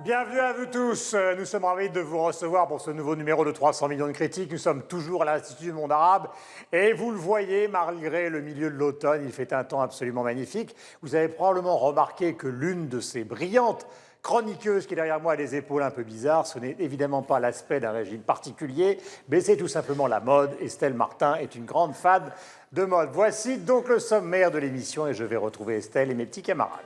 Bienvenue à vous tous. Nous sommes ravis de vous recevoir pour ce nouveau numéro de 300 millions de critiques. Nous sommes toujours à l'Institut du monde arabe et vous le voyez, malgré le milieu de l'automne, il fait un temps absolument magnifique. Vous avez probablement remarqué que l'une de ces brillantes chroniqueuses qui est derrière moi a des épaules un peu bizarres. Ce n'est évidemment pas l'aspect d'un régime particulier, mais c'est tout simplement la mode. Estelle Martin est une grande fan de mode. Voici donc le sommaire de l'émission et je vais retrouver Estelle et mes petits camarades.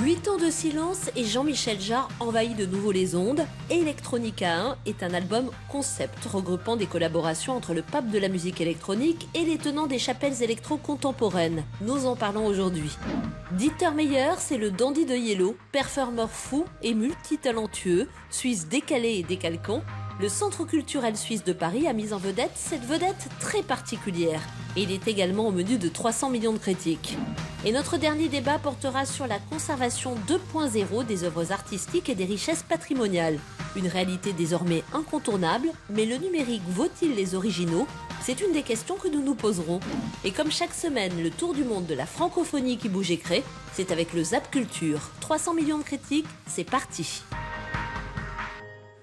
8 ans de silence et Jean-Michel Jarre envahit de nouveau les ondes. Electronica 1 est un album concept regroupant des collaborations entre le pape de la musique électronique et les tenants des chapelles électro-contemporaines. Nous en parlons aujourd'hui. Dieter Meyer, c'est le dandy de Yellow, performeur fou et multitalentueux, suisse décalé et décalquant. Le Centre culturel suisse de Paris a mis en vedette cette vedette très particulière. Et il est également au menu de 300 millions de critiques. Et notre dernier débat portera sur la conservation 2.0 des œuvres artistiques et des richesses patrimoniales. Une réalité désormais incontournable, mais le numérique vaut-il les originaux ? C'est une des questions que nous nous poserons. Et comme chaque semaine, le tour du monde de la francophonie qui bouge et crée, c'est avec le Zap Culture. 300 millions de critiques, c'est parti.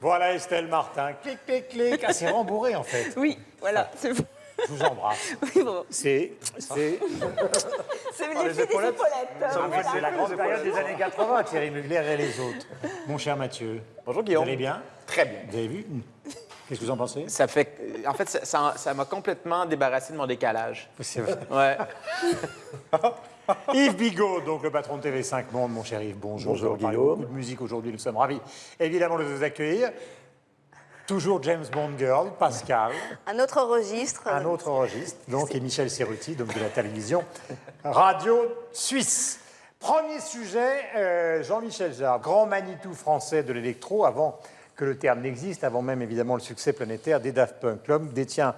Voilà Estelle Martin, clic, clic, clic. Ah, c'est rembourré en fait. Oui, voilà, c'est bon. Je vous embrasse. Oui, bon. C'est C'est l'effet des épaulettes. c'est la grande période des années 80, Thierry Mugler et les autres. Mon cher Mathieu. Bonjour Guillaume. Vous allez bien? Très bien. Vous avez vu? Qu'est-ce que vous en pensez? En fait, ça m'a complètement débarrassé de mon décalage. C'est vrai. Ouais. Yves Bigot, donc le patron de TV5 Monde, mon cher Yves, bonjour. Bonjour, On va parler Guillaume. beaucoup de musique aujourd'hui, nous sommes ravis évidemment de vous accueillir. Toujours James Bond Girl, Pascal. Un autre registre. Un autre registre, donc, et Michel Serruti, donc de la télévision Radio Suisse. Premier sujet, Jean-Michel Jarre, grand Manitou français de l'électro, avant que le terme n'existe, avant même évidemment le succès planétaire des Daft Punk. L'homme détient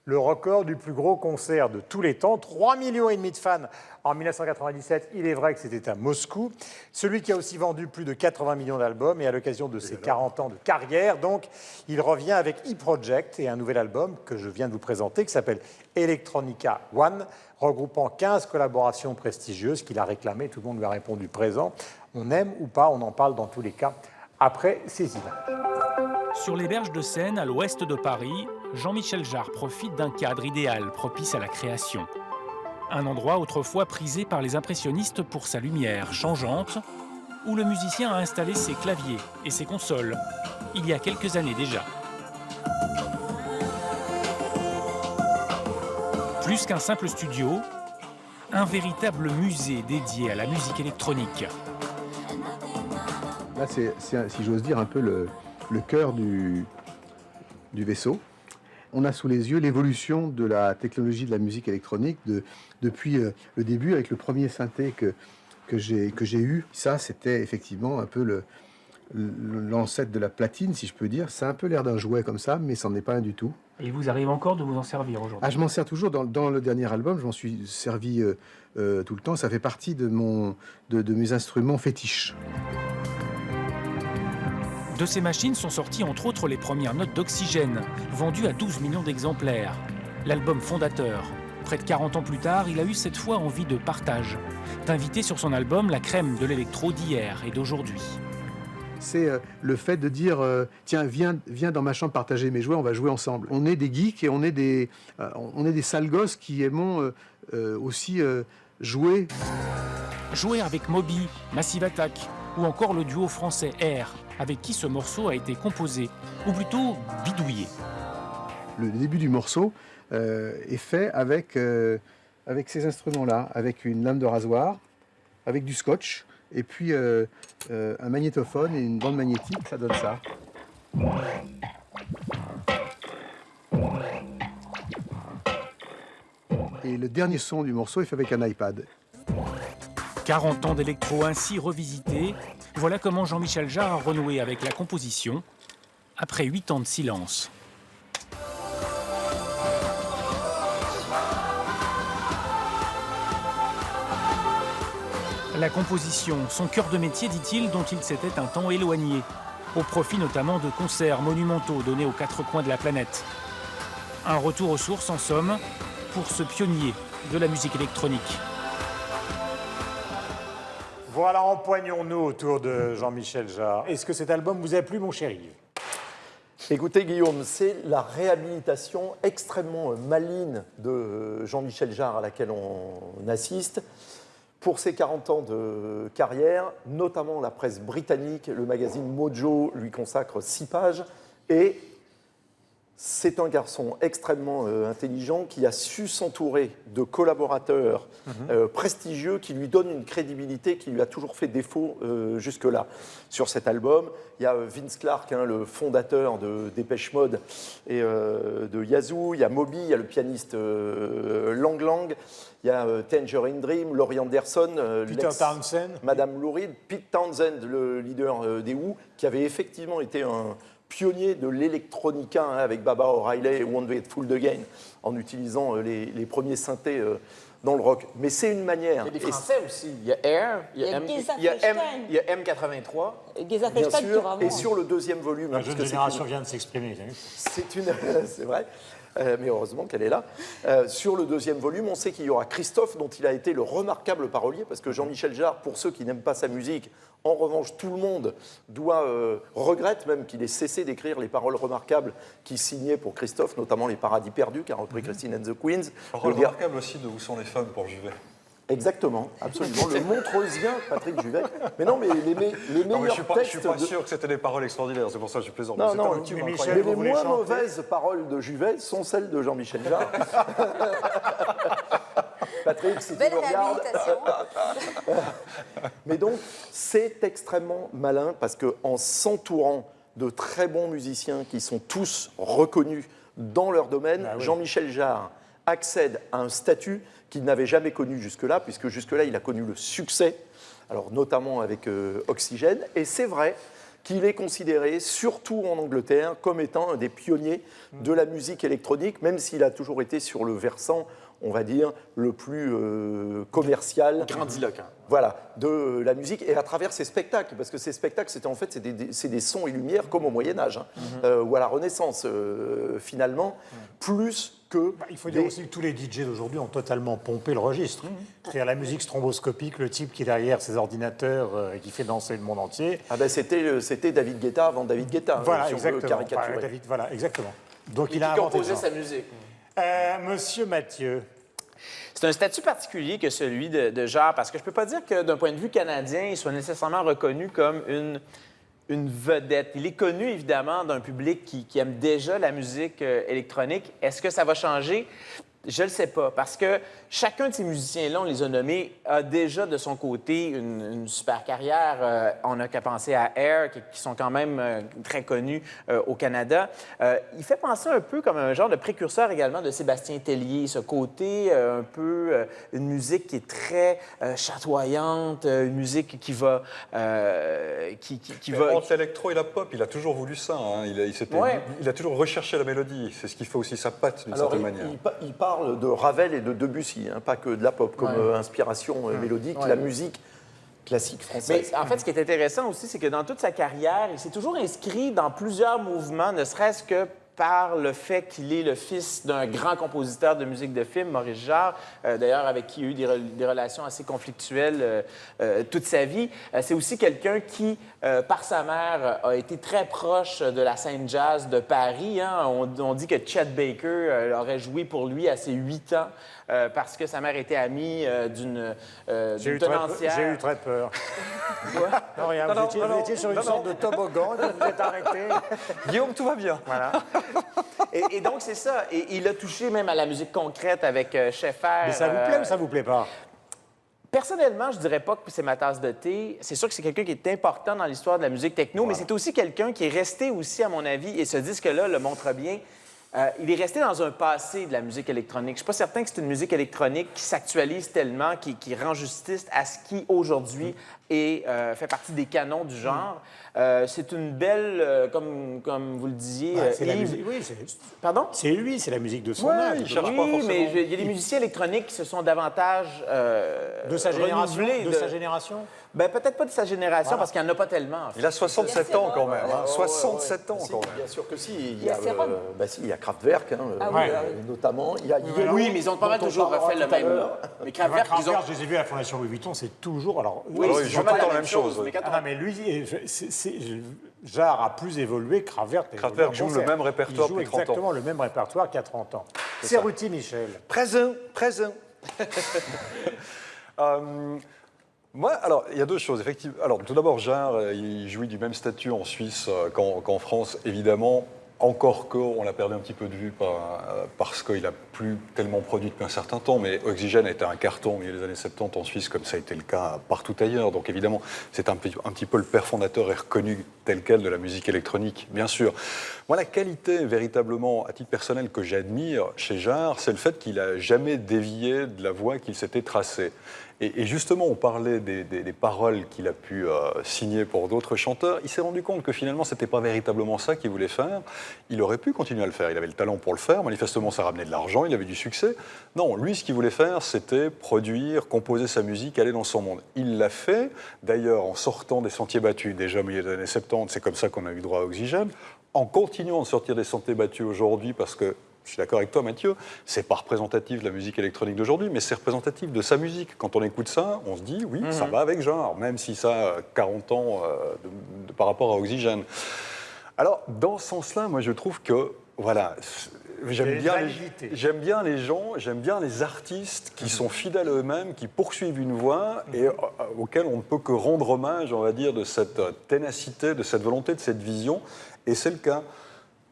le record du plus gros concert de tous les temps, 3,5 millions de fans en 1997. Il est vrai que c'était à Moscou. Celui qui a aussi vendu plus de 80 millions d'albums et à l'occasion de ses 40 ans de carrière, donc, il revient avec E-Project et un nouvel album que je viens de vous présenter qui s'appelle Electronica One, regroupant 15 collaborations prestigieuses qu'il a réclamées. Tout le monde lui a répondu présent. On aime ou pas, on en parle dans tous les cas après ces images. Sur les berges de Seine, à l'ouest de Paris, Jean-Michel Jarre profite d'un cadre idéal propice à la création. Un endroit autrefois prisé par les impressionnistes pour sa lumière changeante, où le musicien a installé ses claviers et ses consoles, il y a quelques années déjà. Plus qu'un simple studio, un véritable musée dédié à la musique électronique. Là, c'est, si j'ose dire, un peu le cœur du vaisseau. On a sous les yeux l'évolution de la technologie de la musique électronique depuis le début, avec le premier synthé que j'ai eu. Ça, c'était effectivement un peu l'ancêtre de la platine, si je peux dire. C'est un peu l'air d'un jouet comme ça, mais ça n'en est pas un du tout. Et il vous arrive encore de vous en servir aujourd'hui? Ah, je m'en sers toujours. Dans le dernier album, je m'en suis servi tout le temps. Ça fait partie de mes instruments fétiches. De ces machines sont sorties entre autres les premières notes d'Oxygène, vendues à 12 millions d'exemplaires. L'album fondateur. Près de 40 ans plus tard, il a eu cette fois envie de partage, d'inviter sur son album la crème de l'électro d'hier et d'aujourd'hui. C'est le fait de dire tiens, viens dans ma chambre partager mes jouets, on va jouer ensemble. On est des geeks et on est des sales gosses qui aimons aussi jouer. Jouer avec Moby, Massive Attack, ou encore le duo français Air, avec qui ce morceau a été composé, ou plutôt bidouillé. Le début du morceau est fait avec ces instruments-là, avec une lame de rasoir, avec du scotch, et puis un magnétophone et une bande magnétique, ça donne ça. Et le dernier son du morceau est fait avec un iPad. 40 ans d'électro ainsi revisité, voilà comment Jean-Michel Jarre a renoué avec la composition, après 8 ans de silence. La composition, son cœur de métier, dit-il, dont il s'était un temps éloigné, au profit notamment de concerts monumentaux donnés aux 4 coins de la planète. Un retour aux sources, en somme, pour ce pionnier de la musique électronique. Voilà, empoignons-nous autour de Jean-Michel Jarre. Est-ce que cet album vous a plu, mon chéri? Écoutez, Guillaume, c'est la réhabilitation extrêmement maligne de Jean-Michel Jarre à laquelle on assiste. Pour ses 40 ans de carrière, notamment la presse britannique, le magazine Mojo lui consacre 6 pages. Et c'est un garçon extrêmement intelligent qui a su s'entourer de collaborateurs prestigieux qui lui donnent une crédibilité qui lui a toujours fait défaut jusque-là. Sur cet album, il y a Vince Clarke, le fondateur de Dépêche Mode et de Yazoo, il y a Moby, il y a le pianiste Lang Lang, il y a Tangerine Dream, Laurie Anderson, Peter Townsend, Madame Lou Reed, Pete Townsend, le leader des Who, qui avait effectivement été un pionnier de l'électronica avec Baba O'Reilly et Won't Be Fooled Again, en utilisant les premiers synthés dans le rock. Mais c'est une manière. Il y a des Français aussi. Il y a Air, il y a M83. Geza Bien Fechstein, sûr, vraiment. et sur le deuxième volume. la parce jeune que génération vient de s'exprimer. c'est vrai. Mais heureusement qu'elle est là. Sur le deuxième volume, on sait qu'il y aura Christophe, dont il a été le remarquable parolier, parce que Jean-Michel Jarre, pour ceux qui n'aiment pas sa musique, en revanche, tout le monde regrette même qu'il ait cessé d'écrire les paroles remarquables qu'il signait pour Christophe, notamment Les Paradis Perdus, qu'a repris Christine and the Queens. Paroles remarquables aussi de Où sont les femmes pour Juvet. Exactement, absolument. Le Montreusien, Patrick Juvet. Mais non, mais les Non, mais meilleurs je suis textes... pas sûr que c'était des paroles extraordinaires, c'est pour ça que je plaisante. Non, C'est non, un tube mais incroyable. Mais les vous voulez moins chanter mauvaises paroles de Juvet sont celles de Jean-Michel Jarre. Patrick, si Belle tu me regardes... réhabilitation. Mais donc, c'est extrêmement malin parce qu'en s'entourant de très bons musiciens qui sont tous reconnus dans leur domaine, Ah oui. Jean-Michel Jarre accède à un statut qu'il n'avait jamais connu jusque-là, puisque jusque-là, il a connu le succès, alors notamment avec Oxygène. Et c'est vrai qu'il est considéré, surtout en Angleterre, comme étant un des pionniers de la musique électronique, même s'il a toujours été sur le versant, on va dire, le plus commercial. Grandiloquent. Voilà, de la musique, et à travers ces spectacles, parce que ces spectacles, c'est des sons et lumières comme au Moyen-Âge, ou à la Renaissance, finalement, plus que... Il faut dire aussi que tous les DJ d'aujourd'hui ont totalement pompé le registre. C'est-à-dire la musique stromboscopique, le type qui est derrière ses ordinateurs et qui fait danser le monde entier. Ah ben c'était David Guetta avant David Guetta, Voilà, si on veut exactement. caricaturer. David, voilà, exactement. Donc Et il a qui inventé composait ça. sa musique. Monsieur Mathieu, C'est un statut particulier que celui de Jarre, parce que je peux pas dire que d'un point de vue canadien, il soit nécessairement reconnu comme une vedette. Il est connu, évidemment, d'un public qui aime déjà la musique électronique. Est-ce que ça va changer? Je ne le sais pas, parce que chacun de ces musiciens-là, on les a nommés, a déjà de son côté une super carrière. On n'a qu'à penser à Air, qui sont quand même très connus au Canada. Il fait penser un peu comme un genre de précurseur également de Sébastien Tellier, ce côté un peu, une musique qui est très chatoyante, une musique qui va... Entre l'électro et la pop, il a toujours voulu ça. Hein. Il a toujours recherché la mélodie. C'est ce qui fait aussi sa patte, d'une Alors, certaine manière. il parle de Ravel et de Debussy, pas que de la pop, comme inspiration mélodique, la musique classique française. Mais en fait, ce qui est intéressant aussi, c'est que dans toute sa carrière, il s'est toujours inscrit dans plusieurs mouvements, ne serait-ce que par le fait qu'il est le fils d'un grand compositeur de musique de film, Maurice Jarre, d'ailleurs avec qui il a eu des relations assez conflictuelles toute sa vie. C'est aussi quelqu'un qui, par sa mère, a été très proche de la scène jazz de Paris. Hein. On dit que Chet Baker aurait joué pour lui à ses 8 ans parce que sa mère était amie d'une tenancière. J'ai eu très peur. Non, rien, vous étiez sur une sorte de toboggan, et vous êtes arrêté. Guillaume, tout va bien. Voilà. Et donc, c'est ça. Et il a touché même à la musique concrète avec Schaeffer. Mais ça vous plaît ou ça vous plaît pas? Personnellement, je dirais pas que c'est ma tasse de thé. C'est sûr que c'est quelqu'un qui est important dans l'histoire de la musique techno, mais c'est aussi quelqu'un qui est resté aussi, à mon avis, et ce disque-là le montre bien. Il est resté dans un passé de la musique électronique. Je suis pas certain que c'est une musique électronique qui s'actualise tellement, qui rend justice à ce qui, aujourd'hui, fait partie des canons du genre. C'est une belle, comme vous le disiez, C'est la Yves. musique, oui, Pardon? c'est lui, c'est la musique de son Ouais, âge. il cherche pas Oui, forcément. mais il y a des musiciens électroniques qui se sont davantage De sa génération, renouvelés de sa génération. Ben, peut-être pas de sa génération, parce qu'il n'y en a pas tellement. En fait. Il a 67 ans quand même. 67 ans Si, quand même. bien sûr que si. Il y y a a, Céron. il y a Kraftwerk, notamment. Il y a Yellow, Oui, mais ils n'ont pas mal dont on toujours parlera refait le tout à même. l'heure. Mais Kraftwerk, ils ont. Je les ai vus à la Fondation Louis Vuitton, c'est toujours. Alors, Oui, Alors, c'est ils jouent pas tout le temps la la même chose. mais quand Ah non, mais lui, Jarre a plus évolué que Kraftwerk. Kraftwerk joue le même répertoire Il joue depuis 30 ans. exactement le même répertoire qu'il y a 30 ans. Cerruti, Michel. Présent. Moi, alors, il y a deux choses, effectivement. Alors, tout d'abord, Jarre, il jouit du même statut en Suisse qu'en France, évidemment. Encore qu'on l'a perdu un petit peu de vue parce qu'il n'a plus tellement produit depuis un certain temps, mais Oxygène a été un carton au milieu des années 70 en Suisse, comme ça a été le cas partout ailleurs. Donc évidemment, c'est un petit peu le père fondateur et reconnu tel quel de la musique électronique, bien sûr. Moi, la qualité véritablement, à titre personnel, que j'admire chez Jarre, c'est le fait qu'il n'a jamais dévié de la voie qu'il s'était tracée. Et justement, on parlait des paroles qu'il a pu signer pour d'autres chanteurs. Il s'est rendu compte que finalement, ce n'était pas véritablement ça qu'il voulait faire. Il aurait pu continuer à le faire. Il avait le talent pour le faire. Manifestement, ça ramenait de l'argent. Il avait du succès. Non, lui, ce qu'il voulait faire, c'était produire, composer sa musique, aller dans son monde. Il l'a fait, d'ailleurs, en sortant des sentiers battus, déjà au milieu des années 70. C'est comme ça qu'on a eu droit à Oxygène. En continuant de sortir des sentiers battus aujourd'hui, parce que je suis d'accord avec toi, Mathieu, c'est pas représentatif de la musique électronique d'aujourd'hui, mais c'est représentatif de sa musique. Quand on écoute ça, on se dit, oui, ça va avec Jarre, même si ça a 40 ans par rapport à Oxygène. Alors, dans ce sens-là, moi, je trouve que, voilà, j'aime bien les gens, j'aime bien les artistes qui sont fidèles à eux-mêmes, qui poursuivent une voie et auxquels on ne peut que rendre hommage, on va dire, de cette ténacité, de cette volonté, de cette vision. Et c'est le cas.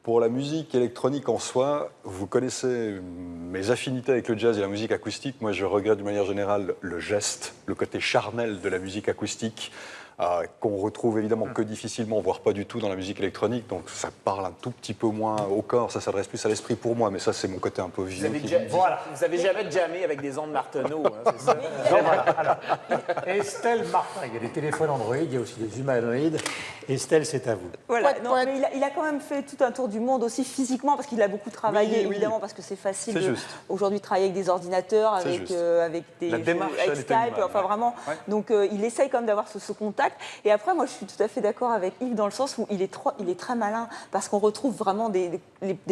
Pour la musique électronique en soi, vous connaissez mes affinités avec le jazz et la musique acoustique. Moi, je regrette d'une manière générale le geste, le côté charnel de la musique acoustique, qu'on retrouve évidemment que difficilement, voire pas du tout dans la musique électronique. Donc ça parle un tout petit peu moins au corps, ça s'adresse plus à l'esprit pour moi, mais ça c'est mon côté un peu vieux. Vous avez jamais jammé avec des ondes Martenot, hein, c'est ça? Non, voilà. Alors, Estelle Martin, il y a des téléphones Android, il y a aussi des humanoïdes. Estelle, c'est à vous. Voilà, non, mais il a quand même fait tout un tour du monde aussi physiquement, parce qu'il a beaucoup travaillé, évidemment, parce que c'est facile aujourd'hui de travailler avec des ordinateurs, avec des La démarche, avec Skype, enfin vraiment. Ouais. Donc il essaye quand même d'avoir ce contact. Et après, moi, je suis tout à fait d'accord avec Yves dans le sens où il est très malin, parce qu'on retrouve vraiment des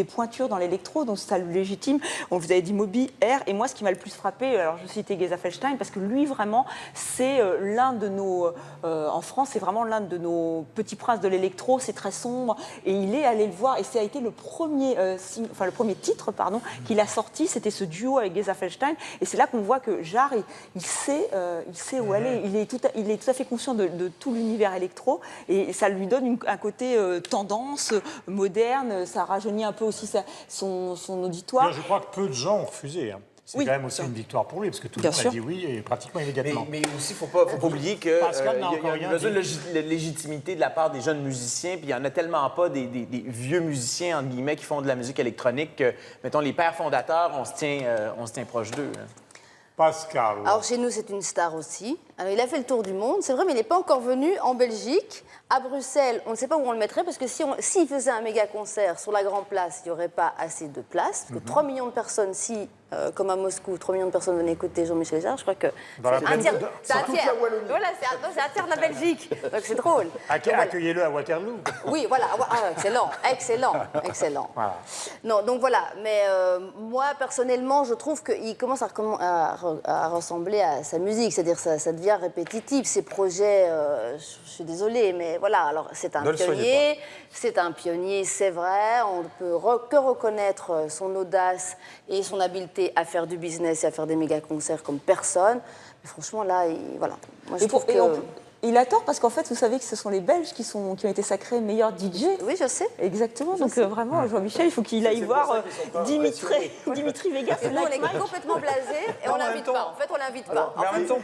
pointures dans l'électro, donc ça le légitime. On vous avait dit Moby, R, et moi, ce qui m'a le plus frappé, alors je citais Geza Felstein, parce que lui, vraiment, c'est l'un de nos... en France, c'est vraiment l'un de nos petits princes de l'électro, c'est très sombre, et il est allé le voir, et ça a été le premier titre qu'il a sorti, c'était ce duo avec Geza Felstein, et c'est là qu'on voit que Jarre, il sait où aller, il est tout à fait conscient de tout l'univers électro, et ça lui donne un côté tendance, moderne, ça rajeunit un peu aussi son auditoire. Je crois que peu de gens ont refusé. Hein. C'est quand même aussi une victoire pour lui, parce que tout le monde a dit oui et pratiquement immédiatement. Mais aussi, il ne faut pas oublier qu'il y a besoin de légitimité de la part des jeunes musiciens, puis il n'y en a tellement pas des vieux musiciens, entre guillemets, qui font de la musique électronique que, mettons, les pères fondateurs, on se tient proche d'eux. Hein. Pascal. Alors chez nous, c'est une star aussi. Alors, il a fait le tour du monde, c'est vrai, mais il n'est pas encore venu en Belgique. À Bruxelles, on ne sait pas où on le mettrait, parce que s'il faisait un méga concert sur la Grande Place, il n'y aurait pas assez de place. Parce que 3 millions de personnes, comme à Moscou, 3 millions de personnes venaient écouter Jean-Michel Jarre, je crois que c'est un tiers. Voilà, c'est un tiers de la Belgique. Donc c'est drôle. Accueillez-le à Waterloo. Oui, voilà. Excellent. Voilà. Non, donc voilà. Mais moi, personnellement, je trouve qu'il commence à ressembler à sa musique. C'est-à-dire que ça devient répétitif. Ses projets, je suis désolée, mais voilà. Alors, c'est un pionnier. C'est un pionnier, c'est vrai. On ne peut que reconnaître son audace et son habileté à faire du business et à faire des méga-concerts comme personne. Mais franchement, là, voilà. Moi, je trouve que... Il a tort parce qu'en fait, vous savez que ce sont les Belges qui ont été sacrés meilleurs DJ. Oui, je sais. Exactement. Donc vraiment, Jean-Michel, il faut qu'il aille voir Dimitri Vegas. Nous, on est complètement blasés et on l'invite pas. En fait, on l'invite pas. Mais en même temps,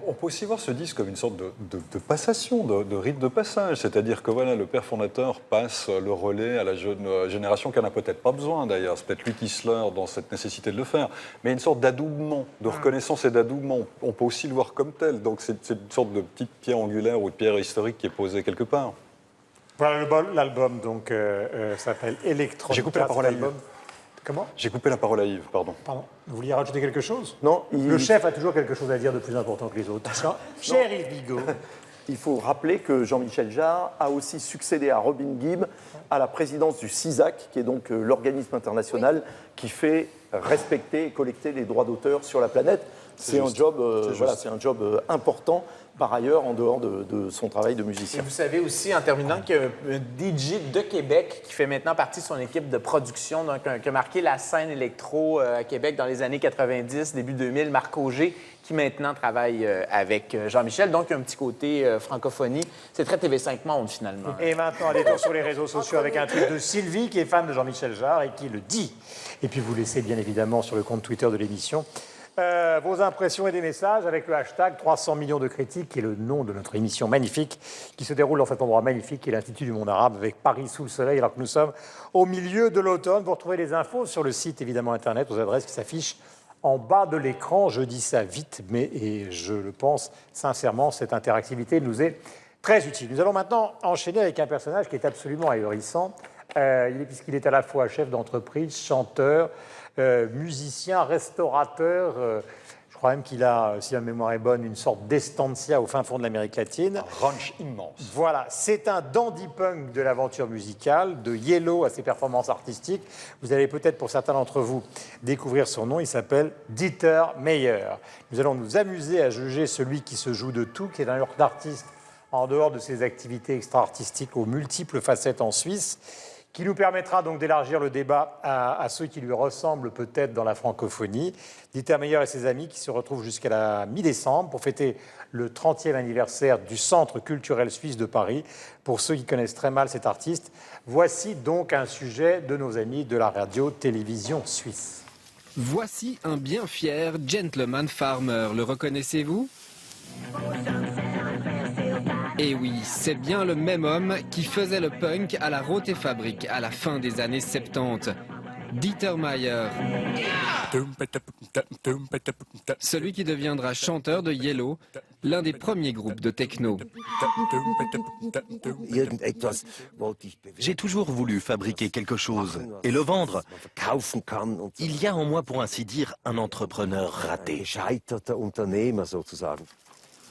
on peut aussi voir ce disque comme une sorte de passation, de rite de passage. C'est-à-dire que voilà, le père fondateur passe le relais à la jeune génération qui n'en a peut-être pas besoin d'ailleurs. C'est peut-être lui qui se leurre dans cette nécessité de le faire. Mais une sorte d'adoubement, de reconnaissance et d'adoubement. On peut aussi le voir comme tel. Donc c'est une sorte de petite pierre angulaire ou de pierre historique qui est posée quelque part. Voilà, l'album donc s'appelle Electronica. J'ai coupé la parole à l'album. Comment? J'ai coupé la parole à Yves, pardon. Pardon, vous vouliez rajouter quelque chose? Non, Le chef a toujours quelque chose à dire de plus important que les autres. Cher Yves Bigot. Il faut rappeler que Jean-Michel Jarre a aussi succédé à Robin Gibb à la présidence du CISAC, qui est donc l'organisme international qui fait respecter et collecter les droits d'auteur sur la planète. C'est un job, c'est un job important, par ailleurs, en dehors de son travail de Et musicien. vous savez aussi, en terminant, qu'il y a un DJ de Québec qui fait maintenant partie de son équipe de production, donc qui a marqué la scène électro à Québec dans les années 90, début 2000, Marc Auger, qui maintenant travaille avec Jean-Michel. Donc, il y a un petit côté francophonie. C'est très TV5 Monde, finalement. Et maintenant, un détour sur les réseaux sociaux avec un tweet de Sylvie, qui est fan de Jean-Michel Jarre et qui le dit. Et puis, vous laissez bien évidemment sur le compte Twitter de l'émission vos impressions et des messages avec le hashtag 300 millions de critiques, qui est le nom de notre émission magnifique, qui se déroule dans cet endroit magnifique, qui est l'Institut du monde arabe, avec Paris sous le soleil, alors que nous sommes au milieu de l'automne. Vous retrouvez les infos sur le site, évidemment, Internet, aux adresses qui s'affichent en bas de l'écran. Je dis ça vite, mais et je le pense sincèrement, cette interactivité nous est très utile. Nous allons maintenant enchaîner avec un personnage qui est absolument ahurissant, puisqu'il est à la fois chef d'entreprise, chanteur, musicien, restaurateur. Je crois même qu'il a, si ma mémoire est bonne, une sorte d'estancia au fin fond de l'Amérique latine. Un ranch immense. Voilà, c'est un dandy punk de l'aventure musicale, de Yellow à ses performances artistiques. Vous allez peut-être, pour certains d'entre vous, découvrir son nom. Il s'appelle Dieter Meier. Nous allons nous amuser à juger celui qui se joue de tout, qui est un d'artiste en dehors de ses activités extra-artistiques aux multiples facettes en Suisse, qui nous permettra donc d'élargir le débat à ceux qui lui ressemblent peut-être dans la francophonie. Dieter Meier et ses amis qui se retrouvent jusqu'à la mi-décembre pour fêter le 30e anniversaire du Centre culturel suisse de Paris. Pour ceux qui connaissent très mal cet artiste, voici donc un sujet de nos amis de la radio-télévision suisse. Voici un bien fier gentleman farmer, le reconnaissez-vous ? Et oui, c'est bien le même homme qui faisait le punk à la Rote Fabrik à la fin des années 70. Dieter Meier. Celui qui deviendra chanteur de Yellow, l'un des premiers groupes de techno. J'ai toujours voulu fabriquer quelque chose et le vendre. Il y a en moi, pour ainsi dire, un entrepreneur raté.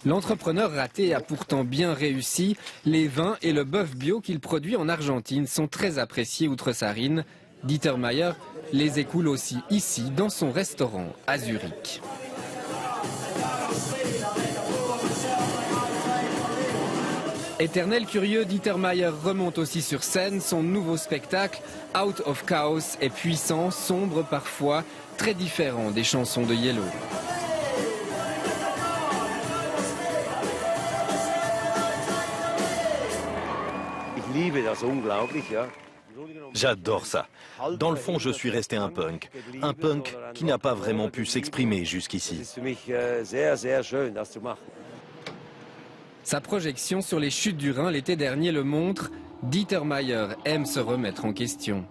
L'entrepreneur raté a pourtant bien réussi. Les vins et le bœuf bio qu'il produit en Argentine sont très appréciés outre Sarine. Dieter Meier les écoule aussi ici, dans son restaurant à Zurich. Éternel curieux, Dieter Meier remonte aussi sur scène. Son nouveau spectacle, Out of Chaos, est puissant, sombre parfois, très différent des chansons de Yellow. J'adore ça. Dans le fond, je suis resté un punk qui n'a pas vraiment pu s'exprimer jusqu'ici. Sa projection sur les chutes du Rhin l'été dernier le montre. Dieter Meier aime se remettre en question.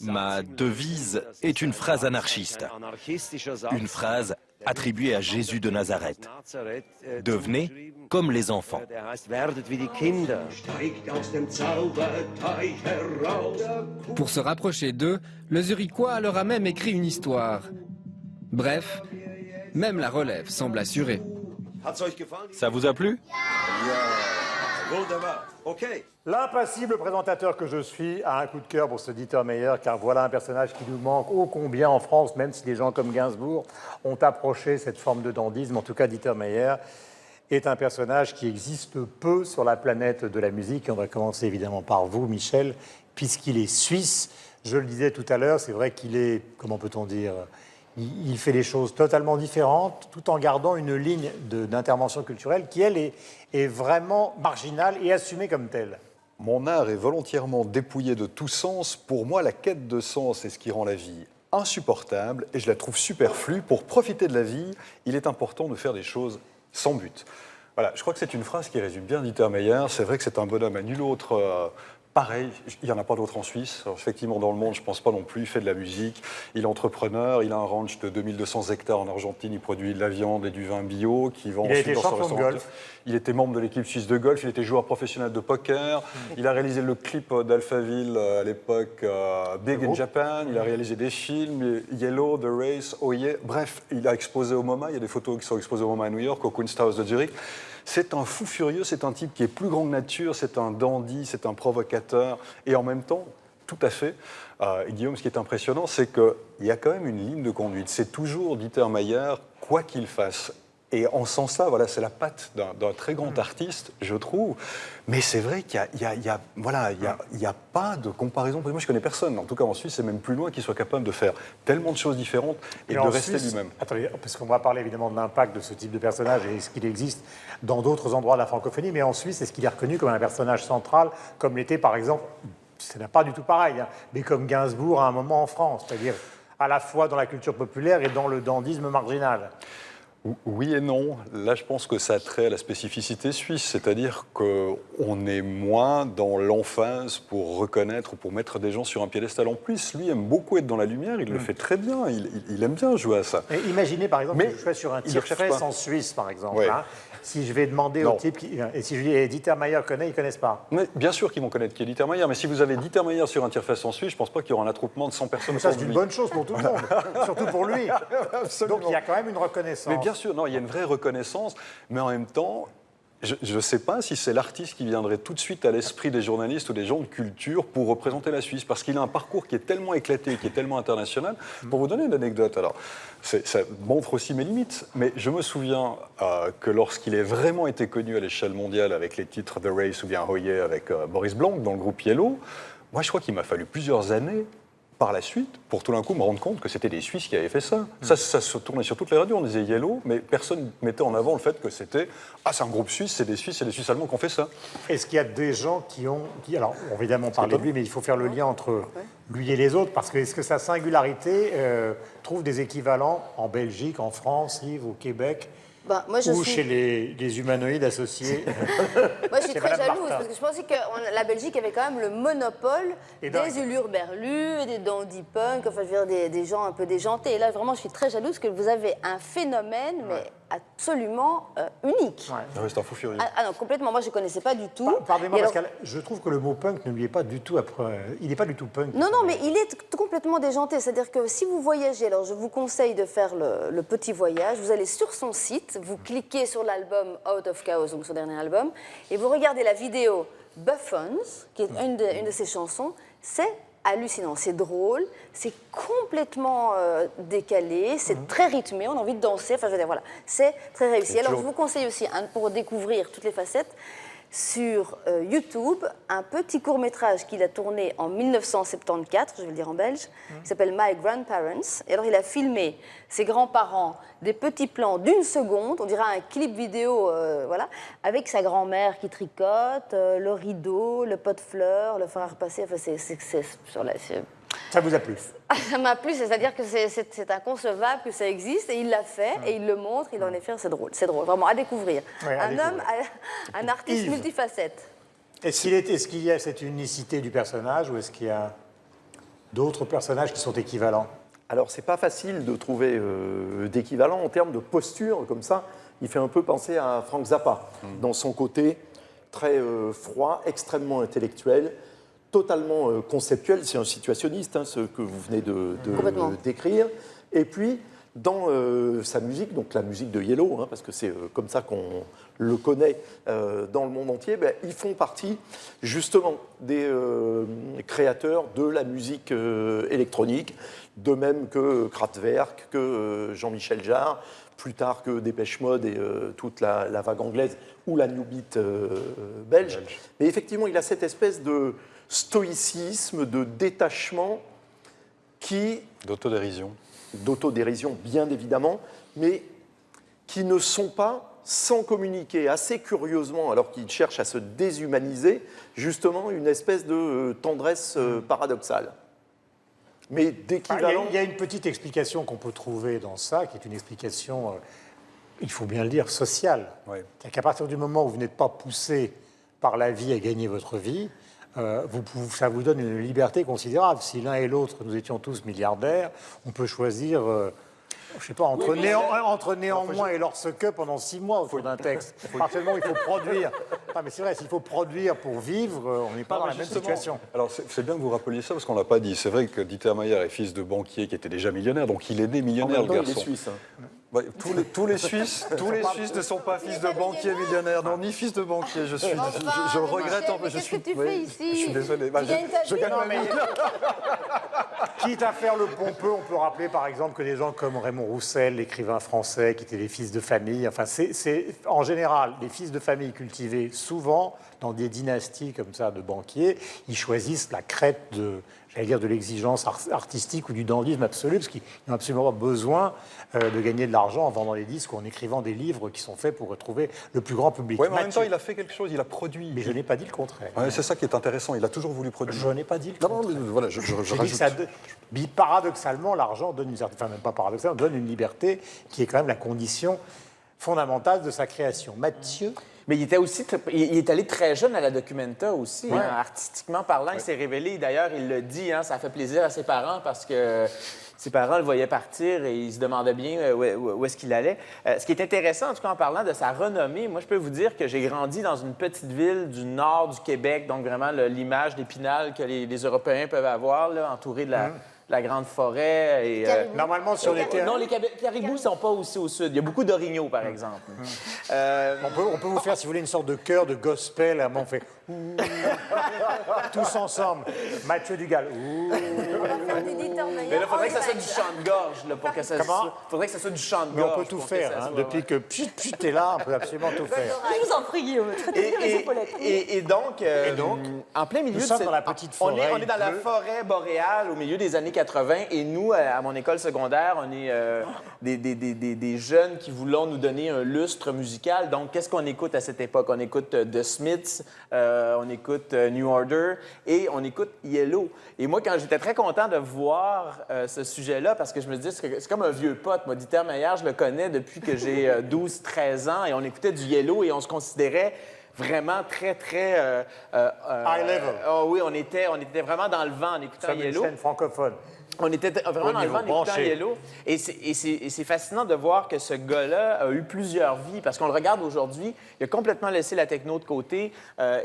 Ma devise est une phrase anarchiste. Une phrase attribuée à Jésus de Nazareth. Devenez comme les enfants. Pour se rapprocher d'eux, le Zurichois leur a même écrit une histoire. Bref, même la relève semble assurée. Ça vous a plu ? L'impassible présentateur que je suis a un coup de cœur pour ce Dieter Meier, car voilà un personnage qui nous manque ô combien en France, même si des gens comme Gainsbourg ont approché cette forme de dandisme. En tout cas, Dieter Meier est un personnage qui existe peu sur la planète de la musique. Et on va commencer évidemment par vous, Michel, puisqu'il est suisse. Je le disais tout à l'heure, c'est vrai qu'il est, comment peut-on dire, il fait des choses totalement différentes, tout en gardant une ligne d'intervention culturelle qui, elle, est vraiment marginale et assumée comme telle. Mon art est volontairement dépouillé de tout sens. Pour moi, la quête de sens est ce qui rend la vie insupportable et je la trouve superflue. Pour profiter de la vie, il est important de faire des choses sans but. Voilà, je crois que c'est une phrase qui résume bien Dieter Meier. C'est vrai que c'est un bonhomme à nul autre Pareil, il n'y en a pas d'autres en Suisse. Alors, effectivement, dans le monde, je ne pense pas non plus. Il fait de la musique, il est entrepreneur, il a un ranch de 2200 hectares en Argentine, il produit de la viande et du vin bio qu'il vend Il a ensuite été dans son champion de restaurant. golf. Il était membre de l'équipe suisse de golf, il était joueur professionnel de poker, il a réalisé le clip d'Alphaville à l'époque Big in Japan, il a réalisé des films, Yellow, The Race, Oh Yeah. Bref, il a exposé au MoMA, il y a des photos qui sont exposées au MoMA à New York, au Kunsthaus de Zurich. C'est un fou furieux, c'est un type qui est plus grand que nature, c'est un dandy, c'est un provocateur, et en même temps, tout à fait. Guillaume, ce qui est impressionnant, c'est qu'il y a quand même une ligne de conduite. C'est toujours Dieter Mayer, quoi qu'il fasse. Et en ce sens-là, voilà, c'est la patte d'un très grand artiste, je trouve. Mais c'est vrai qu'il n'y a pas de comparaison. Moi, je connais personne, en tout cas en Suisse, c'est même plus loin, qui soit capable de faire tellement de choses différentes et de rester lui-même. Attendez, parce qu'on va parler évidemment de l'impact de ce type de personnage et ce qu'il existe dans d'autres endroits de la francophonie, mais en Suisse, est-ce qu'il est reconnu comme un personnage central, comme l'était par exemple, ce n'est pas du tout pareil, hein, mais comme Gainsbourg à un moment en France, c'est-à-dire à la fois dans la culture populaire et dans le dandysme marginal? Oui et non. Là, je pense que ça a trait à la spécificité suisse, c'est-à-dire qu'on est moins dans l'emphase pour reconnaître, pour mettre des gens sur un piédestal. En plus, lui aime beaucoup être dans la lumière, il le fait très bien, il aime bien jouer à ça. Et imaginez par exemple que je sois sur un tire-fesse en Suisse, par exemple. Ouais. Hein, si je vais demander au type, et si je dis Dieter Mayer connaît, ils ne connaissent pas. Mais bien sûr qu'ils vont connaître qui est Dieter Mayer, mais si vous avez Dieter Mayer sur un tire-fesse en Suisse, je ne pense pas qu'il y aura un attroupement de 100 personnes. Mais ça, c'est une bonne chose pour tout le monde, surtout pour lui. Donc il y a quand même une reconnaissance. Mais bien sûr, non, il y a une vraie reconnaissance, mais en même temps, je ne sais pas si c'est l'artiste qui viendrait tout de suite à l'esprit des journalistes ou des gens de culture pour représenter la Suisse, parce qu'il a un parcours qui est tellement éclaté, qui est tellement international. Pour vous donner une anecdote, alors, ça montre aussi mes limites, mais je me souviens que lorsqu'il a vraiment été connu à l'échelle mondiale avec les titres The Race ou bien Oh Yeah avec Boris Blanc dans le groupe Yellow, moi je crois qu'il m'a fallu plusieurs années par la suite, pour tout d'un coup me rendre compte que c'était des Suisses qui avaient fait ça. Ça se tournait sur toutes les radios, on disait Yellow, mais personne ne mettait en avant le fait que c'était « Ah, c'est un groupe suisse, c'est des Suisses allemands qui ont fait ça ». Est-ce qu'il y a des gens qui ont... alors, on va évidemment parler de lui, mais il faut faire le lien entre lui et les autres, parce que est-ce que sa singularité trouve des équivalents en Belgique, en France, Yves, au Québec ou chez les humanoïdes associés? Moi, je suis très jalouse, parce que je pensais que la Belgique avait quand même le monopole des hurluberlus et des dandy punk, enfin, je veux dire, des gens un peu déjantés. Et là, vraiment, je suis très jalouse que vous avez un phénomène, mais absolument unique. Ouais. C'est un fou furieux. Ah non, complètement. Moi, je ne connaissais pas du tout. Pardonnez-moi, Pascal, je trouve que le mot punk ne lui est pas du tout... il n'est pas du tout punk. Non, non, mais il est complètement déjanté. C'est-à-dire que si vous voyagez, alors je vous conseille de faire le petit voyage, vous allez sur son site, vous cliquez sur l'album Out of Chaos, donc son dernier album, et vous regardez la vidéo Buffons, qui est une de ses chansons. C'est hallucinant, c'est drôle, c'est complètement décalé, c'est très rythmé, on a envie de danser, enfin je veux dire, voilà, c'est très réussi. Alors je vous conseille aussi, pour découvrir toutes les facettes, sur YouTube, un petit court-métrage qu'il a tourné en 1974, je vais le dire en belge, qui s'appelle My Grandparents. Et alors, il a filmé ses grands-parents, des petits plans d'une seconde, on dirait un clip vidéo, voilà, avec sa grand-mère qui tricote, le rideau, le pot de fleurs, le fer à repasser. Enfin, ça vous a plu? Ça m'a plu, c'est-à-dire que c'est inconcevable que ça existe, et il l'a fait, et il le montre, il en est fier, c'est drôle, vraiment à découvrir. Ouais, Un artiste Yves, multifacette. Est-ce qu'il y a cette unicité du personnage, ou est-ce qu'il y a d'autres personnages qui sont équivalents? Alors, c'est pas facile de trouver d'équivalent en termes de posture, comme ça. Il fait un peu penser à Frank Zappa, dans son côté très froid, extrêmement intellectuel, totalement conceptuel, c'est un situationniste, hein, ce que vous venez de décrire. Et puis, dans sa musique, donc la musique de Yellow, hein, parce que c'est comme ça qu'on le connaît dans le monde entier, ben, ils font partie justement des créateurs de la musique électronique, de même que Kraftwerk, que Jean-Michel Jarre, plus tard que Dépêche Mode et toute la vague anglaise ou la New Beat belge. Mais effectivement, il a cette espèce de stoïcisme, de détachement qui... D'autodérision, bien évidemment, mais qui ne sont pas sans communiquer assez curieusement, alors qu'ils cherchent à se déshumaniser, justement une espèce de tendresse paradoxale. Mais d'équivalent... Il y a une petite explication qu'on peut trouver dans ça, qui est une explication, il faut bien le dire, sociale. Ouais. C'est qu'à partir du moment où vous n'êtes pas poussé par la vie à gagner votre vie, ça vous donne une liberté considérable. Si l'un et l'autre, nous étions tous milliardaires, on peut choisir... je sais pas, entre Néanmoins et Lorsque pendant 6 mois autour d'un texte. Partiellement, il faut produire. Non, mais c'est vrai, s'il faut produire pour vivre, on n'est pas dans la même situation. Alors, c'est bien que vous rappeliez ça, parce qu'on ne l'a pas dit. C'est vrai que Dieter Mayer est fils de banquier qui était déjà millionnaire, donc il est né millionnaire, le garçon. Il est suisse. Hein. Ouais, tous les Suisses ne sont pas fils de banquier millionnaire. Non, ni fils de banquier. Je le regrette un peu. Qu'est-ce que tu fais ici? Je suis désolé. Je gagne ma vie. Quitte à faire le pompeux, on peut rappeler par exemple que des gens comme Raymond Roussel, l'écrivain français, qui étaient des fils de famille, enfin c'est en général les fils de famille cultivés souvent dans des dynasties comme ça de banquiers, ils choisissent la crête de l'exigence artistique ou du dandysme absolu, parce qu'ils n'ont absolument pas besoin de gagner de l'argent en vendant des disques ou en écrivant des livres qui sont faits pour retrouver le plus grand public. Oui, mais en même temps, il a fait quelque chose, il a produit. Mais je n'ai pas dit le contraire. Ouais, c'est ça qui est intéressant, il a toujours voulu produire. Je n'ai pas dit le contraire. Non, mais voilà, je rajoute. Paradoxalement, l'argent donne une certaine... Enfin, même pas paradoxalement, donne une liberté qui est quand même la condition fondamentale de sa création. Mathieu? Mais il est allé très jeune à la Documenta aussi, hein, artistiquement parlant. Il s'est révélé, d'ailleurs, il le dit, hein, ça a fait plaisir à ses parents parce que ses parents le voyaient partir et ils se demandaient bien où est-ce qu'il allait. Ce qui est intéressant, en tout cas, en parlant de sa renommée, moi, je peux vous dire que j'ai grandi dans une petite ville du nord du Québec, donc vraiment l'image d'Épinal que les Européens peuvent avoir, là, entouré de la grande forêt. Et, normalement, si on était... Non, les caribous ne sont pas aussi au sud. Il y a beaucoup d'orignaux, par exemple. On peut vous faire, si vous voulez, une sorte de chœur de gospel. À on fait... Tous ensemble. Mathieu Dugal. Mais là, il faudrait que ça soit du chant de gorge, là, pour que ça... Comment? Faudrait que ça soit du chant de Mais gorge. on peut tout faire. Hein, depuis que Pchut est là, on peut absolument tout faire. Je vous en prie, Guillaume. Traitez bien les épaulettes. Et donc, en plein milieu nous sommes dans la petite forêt. On est dans la forêt boréale au milieu des années 80. Et nous, à mon école secondaire, on est des jeunes qui voulons nous donner un lustre musical. Donc, qu'est-ce qu'on écoute à cette époque? On écoute The Smiths, on écoute New Order et on écoute Yellow. Et moi, quand j'étais très content de voir ce sujet-là, parce que je me disais, c'est comme un vieux pote. Moi, Dieter Mayer, je le connais depuis que j'ai 12-13 ans et on écoutait du Yellow et on se considérait vraiment très, très... high level. Oui, on était vraiment dans le vent en écoutant Comme Yellow. une scène francophone. On était vraiment dans le vent en écoutant branché. Yellow. Et c'est fascinant de voir que ce gars-là a eu plusieurs vies, parce qu'on le regarde aujourd'hui, il a complètement laissé la techno de côté.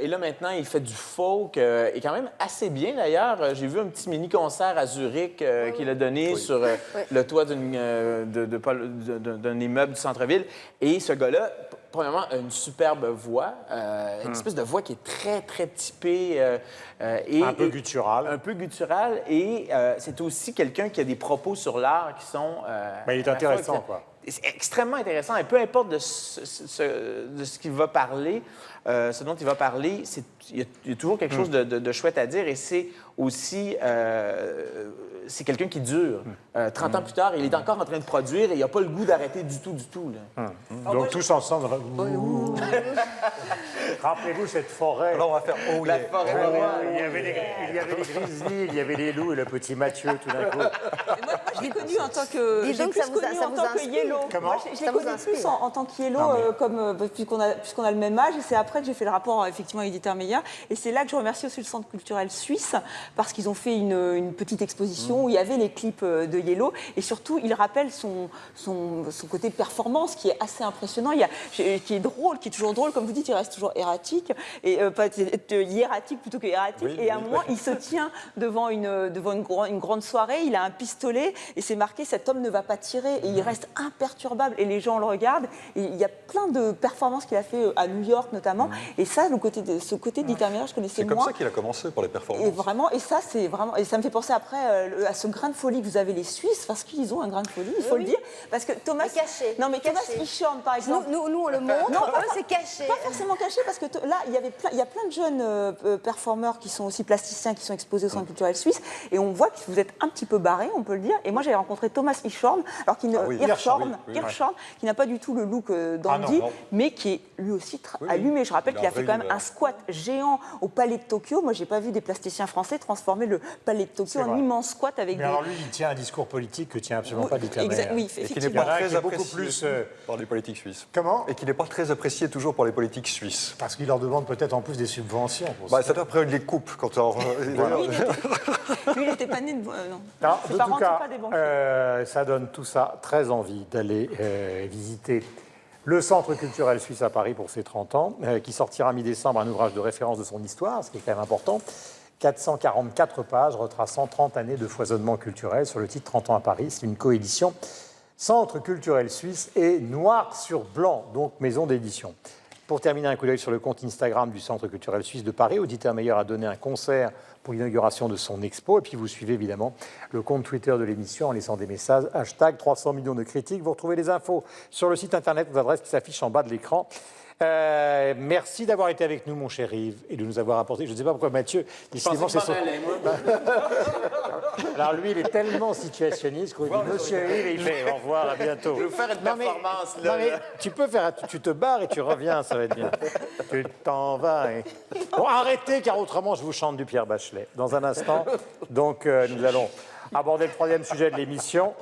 Et là, maintenant, il fait du folk, et quand même assez bien, d'ailleurs. J'ai vu un petit mini-concert à Zurich qu'il a donné sur le toit d'un immeuble du centre-ville. Et ce gars-là, premièrement, a une superbe voix, une espèce de voix qui est très, très typée. Un peu gutturale. Un peu gutturale. Et c'est aussi quelqu'un qui a des propos sur l'art qui sont... il est intéressant, quoi. C'est extrêmement intéressant. Et peu importe de ce qu'il va parler, ce dont il va parler, il y a toujours quelque chose de chouette à dire. Et c'est aussi... c'est quelqu'un qui dure. 30 ans plus tard, il est encore en train de produire et il n'a pas le goût d'arrêter du tout, là. Donc, tous ensemble... Rappelez-vous cette forêt. Alors, on va faire La forêt boréale. Il y avait les grizzlies, il y a les loups et le petit Mathieu, tout d'un coup. Moi, je l'ai connu en tant que... Dis donc, j'ai ça plus vous connu en tant que inspire. Yellow. Comment? Moi, je l'ai Ça vous connu inspire. plus en tant que Yellow, puisqu'on a le même âge. Et c'est après que j'ai fait le rapport, effectivement, avec Dieter Mayer. Et c'est là que je remercie aussi le Centre culturel suisse, parce qu'ils ont fait une petite exposition où il y avait les clips de Yellow. Et surtout, il rappelle son côté performance, qui est assez impressionnant, qui est drôle, qui est toujours drôle. Comme vous dites, il reste toujours erratique. Et pas hiératique plutôt que erratique. Oui, et à un moment, il se tient devant une grande soirée, il a un pistolet et c'est marqué « Cet homme ne va pas tirer ». Et il reste imperturbable et les gens le regardent. Et il y a plein de performances qu'il a fait à New York notamment. Et ça, ce côté d'Dieter Mayer, je connaissais C'est comme moins. ça qu'il a commencé pour les performances. Et vraiment, et ça, c'est vraiment, et ça me fait penser après à ce grain de folie que vous avez les Suisses, parce qu'ils ont un grain de folie, il faut le dire, parce que Thomas, Mais caché. non mais Thomas Caché. Hichhorn par exemple, Nous, on le montre, Non, eux, c'est caché. pas forcément caché, parce que là, il y a plein de jeunes performeurs qui sont aussi plasticiens, qui sont exposés au Centre culturel suisse, et on voit que vous êtes un petit peu barré, on peut le dire. Et moi, j'avais rencontré Thomas Hichhorn, alors Hirschhorn, qui n'a pas du tout le look dandy, non. mais qui est lui aussi allumé. Je rappelle Il a qu'il a un fait vrai quand même univers. un squat géant au Palais de Tokyo. Moi, j'ai pas vu des plasticiens français transformer le Palais de Tokyo C'est en vrai. immense squat avec Mais des... alors lui, il tient un discours politique que tient absolument pas Dieter Mayer. Oui, Et qui n'est effectivement. pas Il y en a très qui est beaucoup apprécié plus, par les politiques suisses. Comment? Et qui n'est pas très apprécié toujours pour les politiques suisses. Parce qu'il leur demande peut-être en plus des subventions. Bah, ça après il les coupe quand on... Lui, il n'était pas né de... non. Non, Ses de parents tout cas, sont pas des banquiers. ça donne tout ça très envie d'aller visiter le Centre culturel suisse à Paris pour ses 30 ans, qui sortira mi-décembre un ouvrage de référence de son histoire, ce qui est quand même important. 444 pages retraçant 30 années de foisonnement culturel sur le titre 30 ans à Paris. C'est une coédition Centre culturel suisse et noir sur blanc, donc maison d'édition. Pour terminer, un coup d'œil sur le compte Instagram du Centre culturel suisse de Paris, où Dieter Meyer a donné un concert pour l'inauguration de son expo. Et puis vous suivez évidemment le compte Twitter de l'émission en laissant des messages, hashtag 300 millions de critiques. Vous retrouvez les infos sur le site internet, aux adresses qui s'affichent en bas de l'écran. Merci d'avoir été avec nous, mon cher Yves, et de nous avoir apporté. Je ne sais pas pourquoi Mathieu, décidément, c'est son... Alors lui, il est tellement situationniste qu'on dit Monsieur Yves, et il fait au revoir, à bientôt. Je vais vous faire une performance, là. Non, mais tu peux faire, tu te barres et tu reviens, ça va être bien. Tu t'en vas. Bon, arrêtez, car autrement, je vous chante du Pierre Bachelet. Dans un instant, donc, nous allons aborder le troisième sujet de l'émission.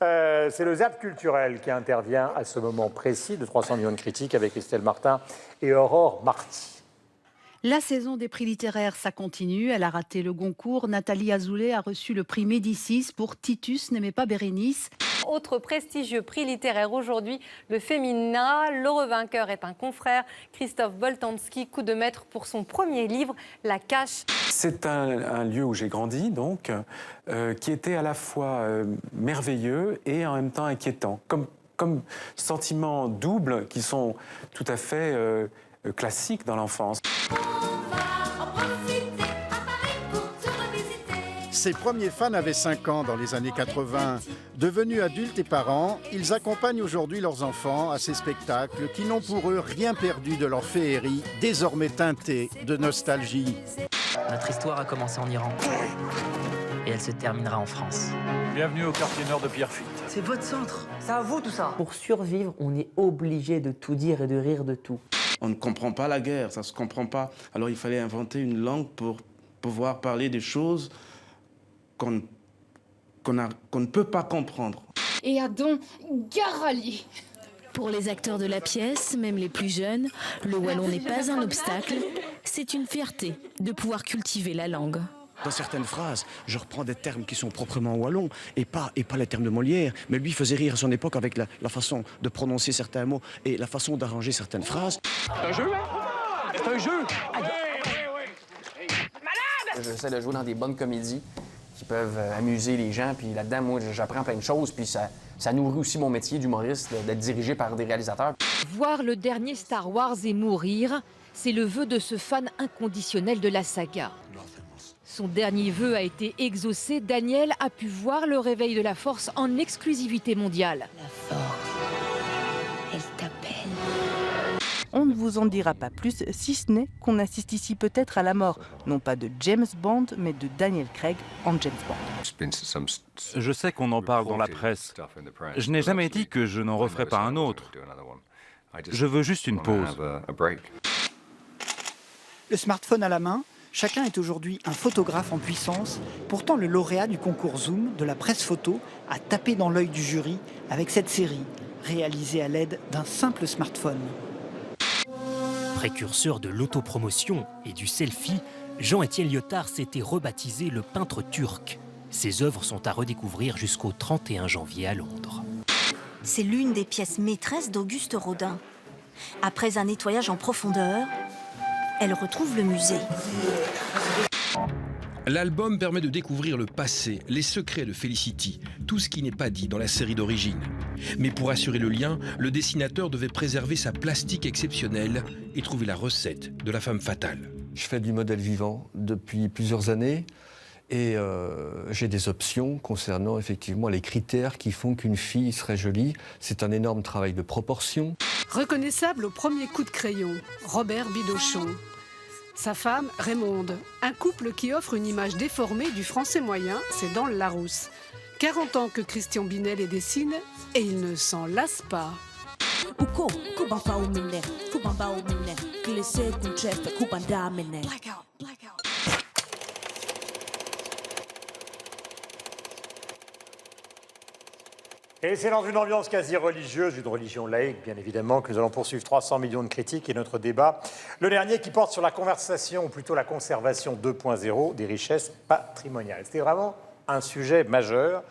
C'est le ZAP culturel qui intervient à ce moment précis de 300 millions de critiques avec Estelle Martin et Aurore Marty. La saison des prix littéraires, ça continue. Elle a raté le Goncourt. Nathalie Azoulay a reçu le prix Médicis pour Titus n'aimait pas Bérénice. Autre prestigieux prix littéraire aujourd'hui, le Femina. Le revainqueur est un confrère, Christophe Boltanski, coup de maître pour son premier livre, La Cache. C'est un lieu où j'ai grandi, donc, qui était à la fois merveilleux et en même temps inquiétant. Comme sentiments doubles qui sont tout à fait classiques dans l'enfance. Ses premiers fans avaient 5 ans dans les années 80. Devenus adultes et parents, ils accompagnent aujourd'hui leurs enfants à ces spectacles qui n'ont pour eux rien perdu de leur féerie, désormais teintée de nostalgie. Notre histoire a commencé en Iran et elle se terminera en France. Bienvenue au quartier nord de Pierrefitte. C'est votre centre. C'est à vous tout ça. Pour survivre, on est obligé de tout dire et de rire de tout. On ne comprend pas la guerre, ça ne se comprend pas. Alors il fallait inventer une langue pour pouvoir parler des choses qu'on ne peut pas comprendre. Et Adon Garali. Pour les acteurs de la pièce, même les plus jeunes, le wallon n'est pas un obstacle, c'est une fierté de pouvoir cultiver la langue. Dans certaines phrases, je reprends des termes qui sont proprement wallons et pas les termes de Molière. Mais lui faisait rire à son époque avec la façon de prononcer certains mots et la façon d'arranger certaines phrases. C'est un jeu, c'est un jeu. J'essaie de jouer dans des bonnes comédies qui peuvent amuser les gens. Puis là-dedans, moi, j'apprends plein de choses. Puis ça nourrit aussi mon métier d'humoriste, d'être dirigé par des réalisateurs. Voir le dernier Star Wars et mourir, c'est le vœu de ce fan inconditionnel de la saga. Son dernier vœu a été exaucé. Daniel a pu voir le réveil de la Force en exclusivité mondiale. La Force, elle t'appelle. On ne vous en dira pas plus, si ce n'est qu'on assiste ici peut-être à la mort, non pas de James Bond, mais de Daniel Craig en James Bond. Je sais qu'on en parle dans la presse. Je n'ai jamais dit que je n'en referai pas un autre. Je veux juste une pause. Le smartphone à la main, chacun est aujourd'hui un photographe en puissance. Pourtant, le lauréat du concours Zoom de la presse photo a tapé dans l'œil du jury avec cette série, réalisée à l'aide d'un simple smartphone. Précurseur de l'autopromotion et du selfie, Jean-Étienne Lyotard s'était rebaptisé le peintre turc. Ses œuvres sont à redécouvrir jusqu'au 31 janvier à Londres. C'est l'une des pièces maîtresses d'Auguste Rodin. Après un nettoyage en profondeur, elle retrouve le musée. L'album permet de découvrir le passé, les secrets de Felicity, tout ce qui n'est pas dit dans la série d'origine. Mais pour assurer le lien, le dessinateur devait préserver sa plastique exceptionnelle et trouver la recette de la femme fatale. Je fais du modèle vivant depuis plusieurs années et j'ai des options concernant effectivement les critères qui font qu'une fille serait jolie. C'est un énorme travail de proportion. Reconnaissable au premier coup de crayon, Robert Bidochon. Sa femme, Raymonde. Un couple qui offre une image déformée du français moyen, c'est dans le Larousse. 40 ans que Christian Binet les dessine et il ne s'en lasse pas. Et c'est dans une ambiance quasi religieuse, une religion laïque bien évidemment, que nous allons poursuivre 300 millions de critiques et notre débat. Le dernier qui porte sur la conversation, ou plutôt la conservation 2.0 des richesses patrimoniales. C'était vraiment un sujet majeur.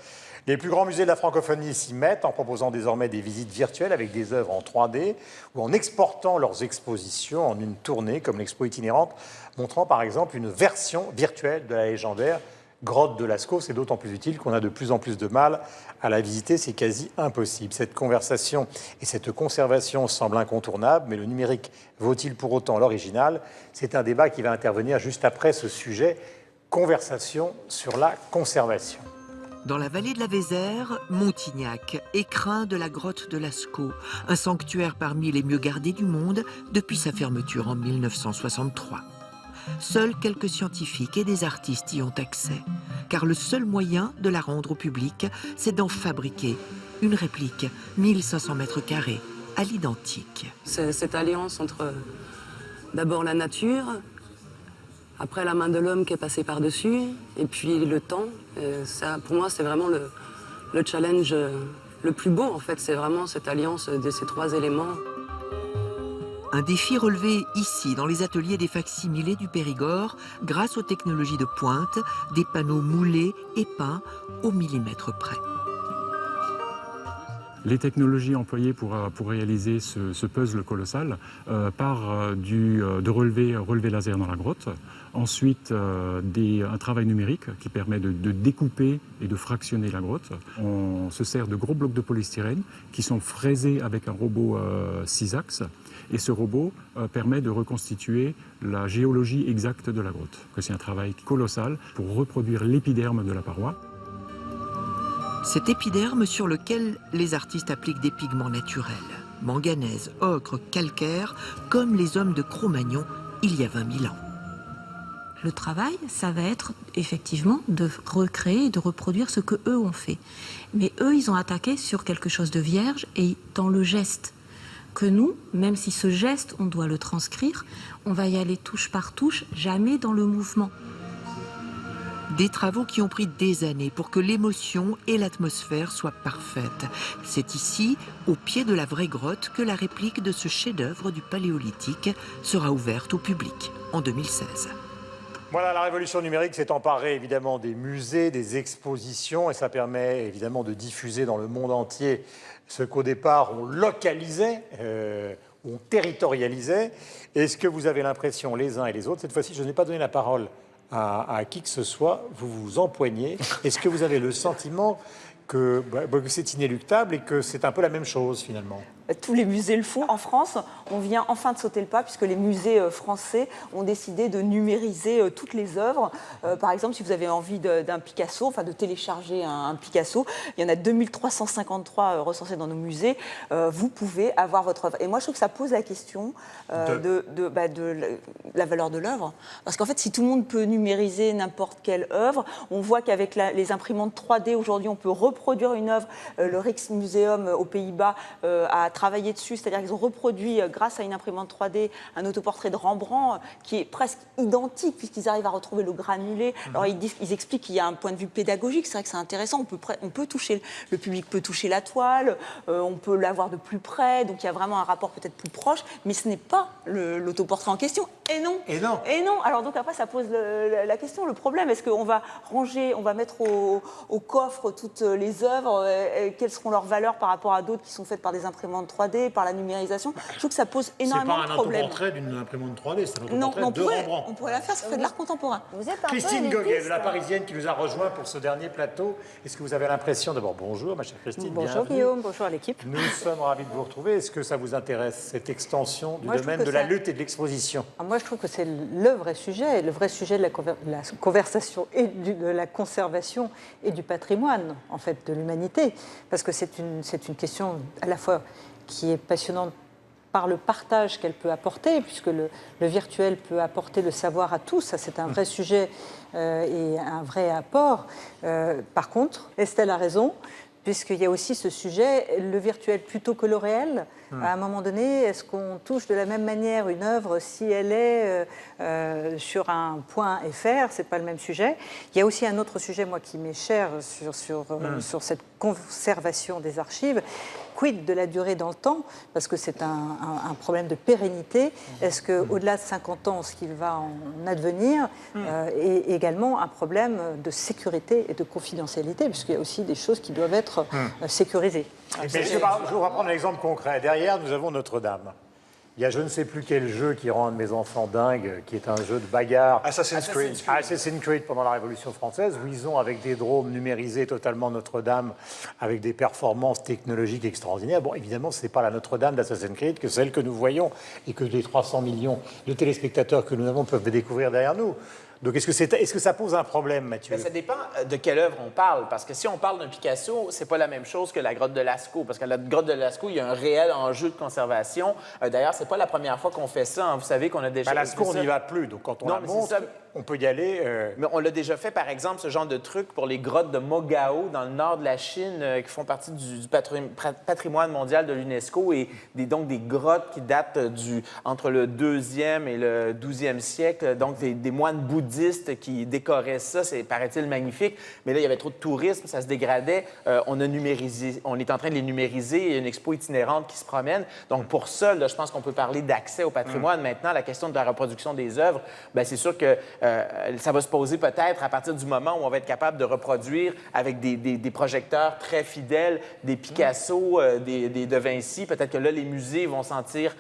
Les plus grands musées de la francophonie s'y mettent en proposant désormais des visites virtuelles avec des œuvres en 3D ou en exportant leurs expositions en une tournée comme l'expo itinérante, montrant par exemple une version virtuelle de la légendaire grotte de Lascaux. C'est d'autant plus utile qu'on a de plus en plus de mal à la visiter, c'est quasi impossible. Cette conversation et cette conservation semblent incontournables, mais le numérique vaut-il pour autant l'original? C'est un débat qui va intervenir juste après ce sujet, conversation sur la conservation. Dans la vallée de la Vézère, Montignac, écrin de la grotte de Lascaux, un sanctuaire parmi les mieux gardés du monde depuis sa fermeture en 1963. Seuls quelques scientifiques et des artistes y ont accès, car le seul moyen de la rendre au public, c'est d'en fabriquer une réplique, 1500 mètres carrés, à l'identique. C'est cette alliance entre d'abord la nature, après la main de l'homme qui est passée par-dessus, et puis le temps. Ça, pour moi, c'est vraiment le challenge le plus beau, en fait. C'est vraiment cette alliance de ces trois éléments. Un défi relevé ici, dans les ateliers des facsimilés du Périgord, grâce aux technologies de pointe, des panneaux moulés et peints au millimètre près. Les technologies employées pour réaliser ce puzzle colossal partent de relevé laser dans la grotte, ensuite un travail numérique qui permet de découper et de fractionner la grotte. On se sert de gros blocs de polystyrène qui sont fraisés avec un robot 6 axes. Et ce robot permet de reconstituer la géologie exacte de la grotte. C'est un travail colossal pour reproduire l'épiderme de la paroi. Cet épiderme sur lequel les artistes appliquent des pigments naturels, manganèse, ocre, calcaire, comme les hommes de Cro-Magnon il y a 20 000 ans. Le travail, ça va être effectivement de recréer et de reproduire ce que eux ont fait. Mais eux, ils ont attaqué sur quelque chose de vierge et dans le geste. Que nous, même si ce geste, on doit le transcrire, on va y aller touche par touche, jamais dans le mouvement. Des travaux qui ont pris des années pour que l'émotion et l'atmosphère soient parfaites. C'est ici, au pied de la vraie grotte, que la réplique de ce chef-d'œuvre du Paléolithique sera ouverte au public en 2016. Voilà, la révolution numérique s'est emparée évidemment des musées, des expositions, et ça permet évidemment de diffuser dans le monde entier ce qu'au départ on localisait, on territorialisait. Est-ce que vous avez l'impression, les uns et les autres, cette fois-ci je n'ai pas donné la parole à qui que ce soit, vous vous empoignez, est-ce que vous avez le sentiment que c'est inéluctable et que c'est un peu la même chose finalement? Tous les musées le font. En France, on vient enfin de sauter le pas puisque les musées français ont décidé de numériser toutes les œuvres. Par exemple, si vous avez envie d'un Picasso, enfin de télécharger un Picasso, il y en a 2353 recensés dans nos musées. Vous pouvez avoir votre œuvre. Et moi, je trouve que ça pose la question de la valeur de l'œuvre. Parce qu'en fait, si tout le monde peut numériser n'importe quelle œuvre, on voit qu'avec les imprimantes 3D, aujourd'hui, on peut reproduire une œuvre. Le Rijksmuseum aux Pays-Bas a travaillé dessus, c'est-à-dire qu'ils ont reproduit, grâce à une imprimante 3D, un autoportrait de Rembrandt qui est presque identique, puisqu'ils arrivent à retrouver le granulé. Alors ils expliquent qu'il y a un point de vue pédagogique, c'est vrai que c'est intéressant, on peut toucher, le public peut toucher la toile, on peut la voir de plus près, donc il y a vraiment un rapport peut-être plus proche, mais ce n'est pas l'autoportrait en question. Et non. Et non. Et non. Alors donc après, ça pose la question, le problème, est-ce qu'on va ranger, on va mettre au coffre toutes les œuvres, quelles seront leurs valeurs par rapport à d'autres qui sont faites par des imprimantes 3D, par la numérisation? Je trouve que ça pose énormément de problèmes. C'est pas un autoportrait d'une imprimante 3D, c'est un Non, autoportrait de Rembrandt. on pourrait la faire, ça ferait de l'art contemporain. Vous êtes un Christine peu Goguet, de la élitiste. Parisienne, qui nous a rejoint pour ce dernier plateau. Est-ce que vous avez l'impression, d'abord bonjour ma chère Christine, Bonjour bienvenue. Guillaume, bonjour à l'équipe. Nous sommes ravis de vous retrouver. Est-ce que ça vous intéresse, cette extension du domaine de la lutte et de l'exposition? Moi, je trouve que c'est le vrai sujet de la conversation et de la conservation et du patrimoine, en fait, de l'humanité. Parce que c'est une question à la fois qui est passionnante par le partage qu'elle peut apporter, puisque le virtuel peut apporter le savoir à tous. Ça, c'est un vrai sujet et un vrai apport. Par contre, Estelle a raison, puisqu'il y a aussi ce sujet, le virtuel plutôt que le réel. À un moment donné, est-ce qu'on touche de la même manière une œuvre si elle est sur un point FR? C'est pas le même sujet. Il y a aussi un autre sujet, moi, qui m'est cher sur cette conservation des archives. Quid de la durée dans le temps? Parce que c'est un problème de pérennité. Est-ce qu'au-delà de 50 ans, ce qu'il va en advenir est également un problème de sécurité et de confidentialité, puisqu'il y a aussi des choses qui doivent être sécurisées. Mais je vous reprendre un exemple concret. Derrière, nous avons Notre-Dame. Il y a je ne sais plus quel jeu qui rend un de mes enfants dingue, qui est un jeu de bagarre. Assassin's Creed pendant la Révolution française, où ils ont, avec des drones, numérisé totalement Notre-Dame, avec des performances technologiques extraordinaires. Bon, évidemment, ce n'est pas la Notre-Dame d'Assassin's Creed que celle que nous voyons et que les 300 millions de téléspectateurs que nous avons peuvent découvrir derrière nous. Donc, est-ce que ça pose un problème, Mathieu? Ça dépend de quelle œuvre on parle. Parce que si on parle d'un Picasso, c'est pas la même chose que la grotte de Lascaux. Parce que la grotte de Lascaux, il y a un réel enjeu de conservation. D'ailleurs, c'est pas la première fois qu'on fait ça. Hein. Vous savez qu'on a déjà... Lascaux, on n'y va plus. Donc, quand on la montre, on peut y aller... Mais on l'a déjà fait, par exemple, ce genre de truc pour les grottes de Mogao, dans le nord de la Chine, qui font partie du patrimoine mondial de l'UNESCO. Et donc des grottes qui datent entre le 2e et le 12e siècle. Donc, des moines bouddhistes qui décoraient ça, c'est, paraît-il, magnifique. Mais là, il y avait trop de tourisme, ça se dégradait. On est en train de les numériser. Il y a une expo itinérante qui se promène. Donc, pour ça, là, je pense qu'on peut parler d'accès au patrimoine. Maintenant, la question de la reproduction des œuvres, bien, c'est sûr que ça va se poser peut-être à partir du moment où on va être capable de reproduire avec des projecteurs très fidèles, des Picasso, des De Vinci. Peut-être que là, les musées vont sentir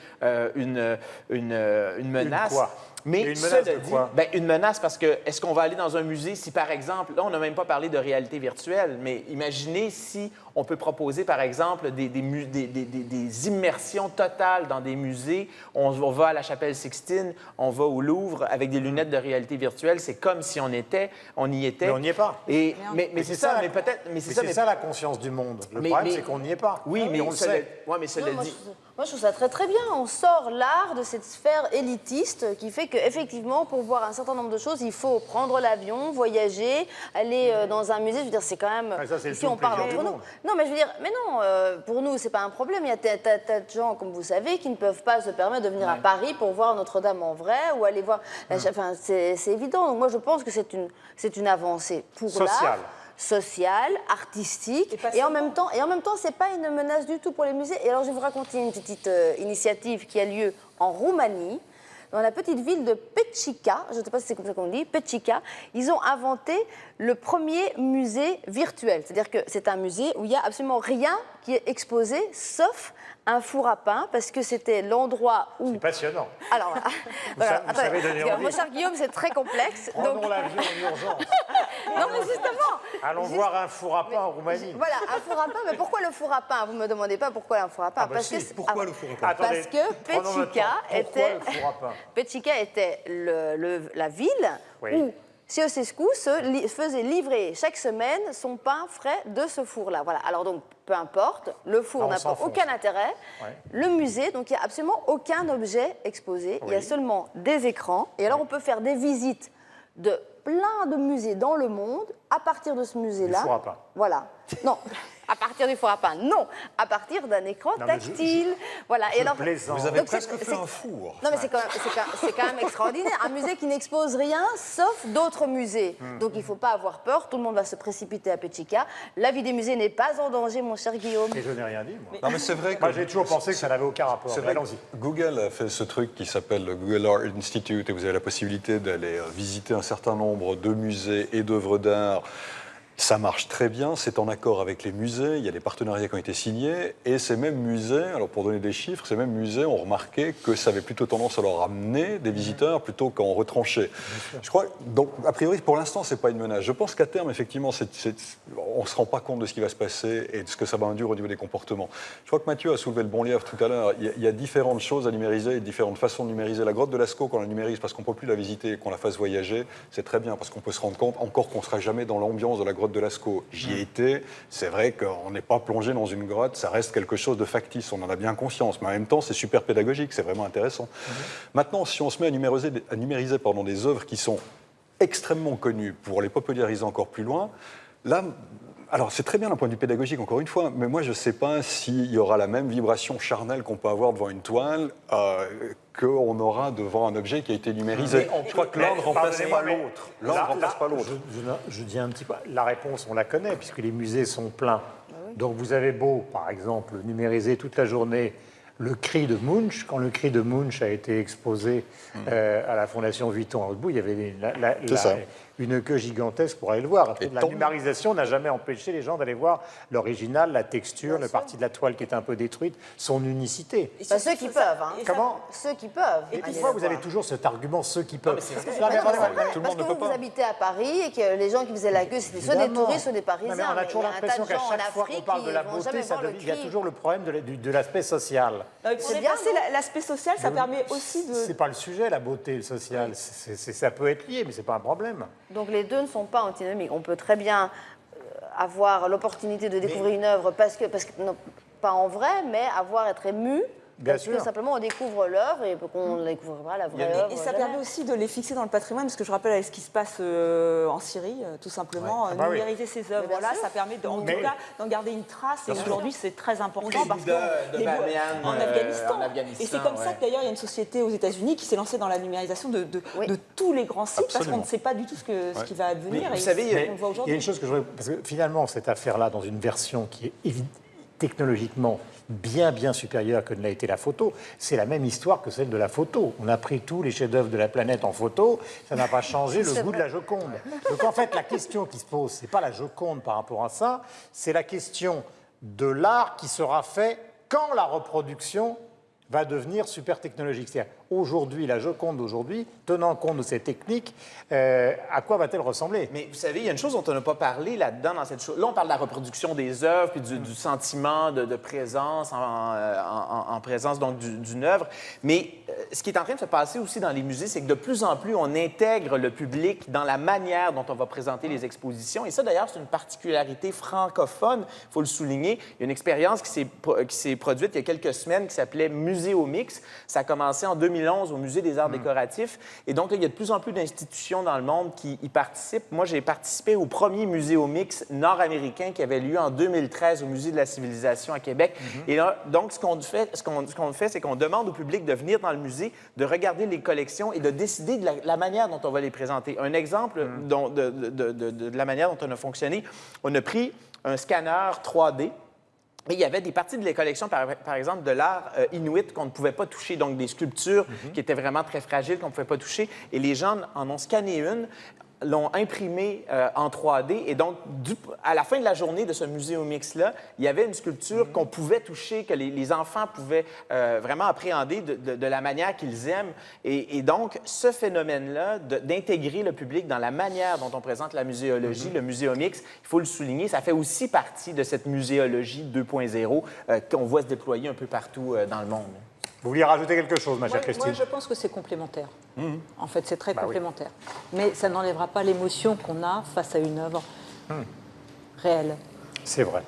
une menace. Une quoi? Mais une menace de quoi? Une menace parce que est-ce qu'on va aller dans un musée si, par exemple, là, on n'a même pas parlé de réalité virtuelle, mais imaginez si on peut proposer, par exemple, des immersions totales dans des musées. On va à la Chapelle Sixtine, on va au Louvre avec des lunettes de réalité virtuelle. C'est comme si on y était. Mais on n'y est pas. Mais c'est ça, mais peut-être... C'est ça la conscience du monde. Le problème, c'est qu'on n'y est pas. Oui, mais on le sait. Oui, mais cela dit... Moi, je trouve ça très très bien. On sort l'art de cette sphère élitiste qui fait qu'effectivement, pour voir un certain nombre de choses, il faut prendre l'avion, voyager, aller dans un musée. Je veux dire, c'est quand même... Ici, on parle entre nous. Non, mais je veux dire, pour nous, c'est pas un problème. Il y a tas de gens, comme vous savez, qui ne peuvent pas se permettre de venir à Paris pour voir Notre-Dame en vrai ou aller voir... Enfin, c'est évident. Donc moi, je pense que c'est une avancée pour l'art. Sociale, artistique, et en même temps, c'est pas une menace du tout pour les musées. Et alors, je vais vous raconter une petite initiative qui a lieu en Roumanie, dans la petite ville de Pećica. Je ne sais pas si c'est comme ça qu'on dit, Pećica. Ils ont inventé le premier musée virtuel. C'est-à-dire que c'est un musée où il n'y a absolument rien qui est exposé, sauf un four à pain, parce que c'était l'endroit où... C'est passionnant. Alors, voilà, vous savez donner envie. Mon cher Guillaume, c'est très complexe. Prenons l'avion en urgence. Non, mais justement... Allons voir un four à pain en Roumanie. Voilà, un four à pain, mais pourquoi le four à pain? Vous ne me demandez pas pourquoi un four à pain. Pourquoi le four à pain? Parce que Pećica était la ville où Ceausescu faisait livrer chaque semaine son pain frais de ce four-là. Voilà. Alors donc, peu importe, le four n'a aucun intérêt. Ouais. Le musée, donc il n'y a absolument aucun objet exposé. Il y a seulement des écrans. Et alors, on peut faire des visites de plein de musées dans le monde à partir de ce musée-là. Du four à pain. Voilà. Non, à partir du four à pain, non. À partir d'un écran tactile. Voilà. Et alors, vous avez presque fait un four. Non, mais c'est quand même extraordinaire. Un musée qui n'expose rien, sauf d'autres musées. Donc, il ne faut pas avoir peur. Tout le monde va se précipiter à Pećica. La vie des musées n'est pas en danger, mon cher Guillaume. Et je n'ai rien dit, moi. Non, mais c'est vrai que... Moi, j'ai toujours pensé que ça n'avait aucun rapport. C'est vrai. Google a fait ce truc qui s'appelle le Google Art Institute, et vous avez la possibilité d'aller visiter un certain nombre de musées et d'œuvres d'art. Ça marche très bien, c'est en accord avec les musées, il y a des partenariats qui ont été signés, et ces mêmes musées, alors pour donner des chiffres, ces mêmes musées ont remarqué que ça avait plutôt tendance à leur amener des visiteurs plutôt qu'à en retrancher. Je crois, donc, a priori, pour l'instant, c'est pas une menace. Je pense qu'à terme, effectivement, on ne se rend pas compte de ce qui va se passer et de ce que ça va induire au niveau des comportements. Je crois que Mathieu a soulevé le bon lièvre tout à l'heure. Il y a différentes choses à numériser, différentes façons de numériser. La grotte de Lascaux, qu'on la numérise parce qu'on ne peut plus la visiter et qu'on la fasse voyager, c'est très bien parce qu'on peut se rendre compte encore qu'on ne sera jamais dans l'ambiance de la grotte de Lascaux. J'y ai été, c'est vrai qu'on n'est pas plongé dans une grotte, ça reste quelque chose de factice, on en a bien conscience, mais en même temps c'est super pédagogique, c'est vraiment intéressant. Maintenant, si on se met à numériser des œuvres qui sont extrêmement connues pour les populariser encore plus loin, là, Alors, c'est très bien d'un point de vue pédagogique, encore une fois, mais moi, je ne sais pas s'il y aura la même vibration charnelle qu'on peut avoir devant une toile qu'on aura devant un objet qui a été numérisé. Je crois que l'un ne remplace pas l'autre. L'un ne remplace pas l'autre. Je dis un petit peu, la réponse, on la connaît, puisque les musées sont pleins. Donc, vous avez beau, par exemple, numériser toute la journée le cri de Munch. Quand le cri de Munch a été exposé à la Fondation Vuitton à Hautebout, il y avait une queue gigantesque pour aller le voir. La numérisation n'a jamais empêché les gens d'aller voir l'original, la texture, la partie de la toile qui est un peu détruite, son unicité. Bah, ceux qui peuvent. Hein. Comment? Ceux qui peuvent. Et pourquoi vous avez toujours cet argument, ceux qui peuvent? Parce que vous habitez à Paris et que les gens qui faisaient la queue, c'était soit des touristes, soit des Parisiens. Mais on a toujours l'impression qu'à chaque fois qu'on parle de la beauté, il y a toujours le problème de l'aspect social. C'est bien, l'aspect social, ça permet aussi de... C'est pas le sujet, la beauté, le social. Ça peut être lié, mais c'est pas un problème. Donc les deux ne sont pas antinomiques. On peut très bien avoir l'opportunité de découvrir une œuvre parce que non, pas en vrai, mais être ému. Bien parce sûr. que simplement on découvre l'œuvre et qu'on ne découvrira la vraie œuvre. Et ça permet aussi de les fixer dans le patrimoine, parce que je rappelle avec ce qui se passe en Syrie, tout simplement, numériser ces œuvres-là, ça permet en tout cas d'en garder une trace. Et aujourd'hui, c'est très important parce que en Afghanistan. Et c'est comme ça que d'ailleurs il y a une société aux États-Unis qui s'est lancée dans la numérisation de tous les grands sites, parce qu'on ne sait pas du tout ce qui va advenir. Vous savez, il y a une chose que je voudrais... Parce que finalement, cette affaire-là, dans une version qui est technologiquement bien supérieure que ne l'a été la photo, c'est la même histoire que celle de la photo. On a pris tous les chefs-d'œuvre de la planète en photo, ça n'a pas changé le goût de la Joconde. Donc en fait, la question qui se pose, c'est pas la Joconde par rapport à ça, c'est la question de l'art qui sera fait quand la reproduction va devenir super technologique. C'est-à-dire, aujourd'hui, la Joconde d'aujourd'hui, tenant compte de ces techniques, à quoi va-t-elle ressembler? Mais vous savez, il y a une chose dont on n'a pas parlé là-dedans, dans cette chose. Là, on parle de la reproduction des œuvres, puis du sentiment de présence, en présence donc d'une œuvre. Mais ce qui est en train de se passer aussi dans les musées, c'est que de plus en plus, on intègre le public dans la manière dont on va présenter les expositions. Et ça, d'ailleurs, c'est une particularité francophone, il faut le souligner. Il y a une expérience qui s'est produite il y a quelques semaines qui s'appelait Muséomix. Ça a commencé en 2011 au Musée des Arts décoratifs. Et donc, là, il y a de plus en plus d'institutions dans le monde qui y participent. Moi, j'ai participé au premier Muséomix nord-américain qui avait lieu en 2013 au Musée de la Civilisation à Québec. Et là, donc, ce qu'on fait, c'est qu'on demande au public de venir dans le musée, de regarder les collections et de décider de la manière dont on va les présenter. Un exemple de la manière dont on a fonctionné, on a pris un scanner 3D. Et il y avait des parties de la collection, par exemple, de l'art inuit qu'on ne pouvait pas toucher, donc des sculptures qui étaient vraiment très fragiles, qu'on ne pouvait pas toucher. Et les gens en ont scanné une, l'ont imprimée en 3D. Et donc, à la fin de la journée de ce Muséomix-là, il y avait une sculpture qu'on pouvait toucher, que les enfants pouvaient vraiment appréhender de la manière qu'ils aiment. Et donc, ce phénomène-là, d'intégrer le public dans la manière dont on présente la muséologie, le Muséomix, il faut le souligner, ça fait aussi partie de cette muséologie 2.0 qu'on voit se déployer un peu partout dans le monde. Vous vouliez rajouter quelque chose, ma chère Christine? Moi, je pense que c'est complémentaire. En fait, c'est très complémentaire. Mais ça n'enlèvera pas l'émotion qu'on a face à une œuvre réelle. C'est vrai.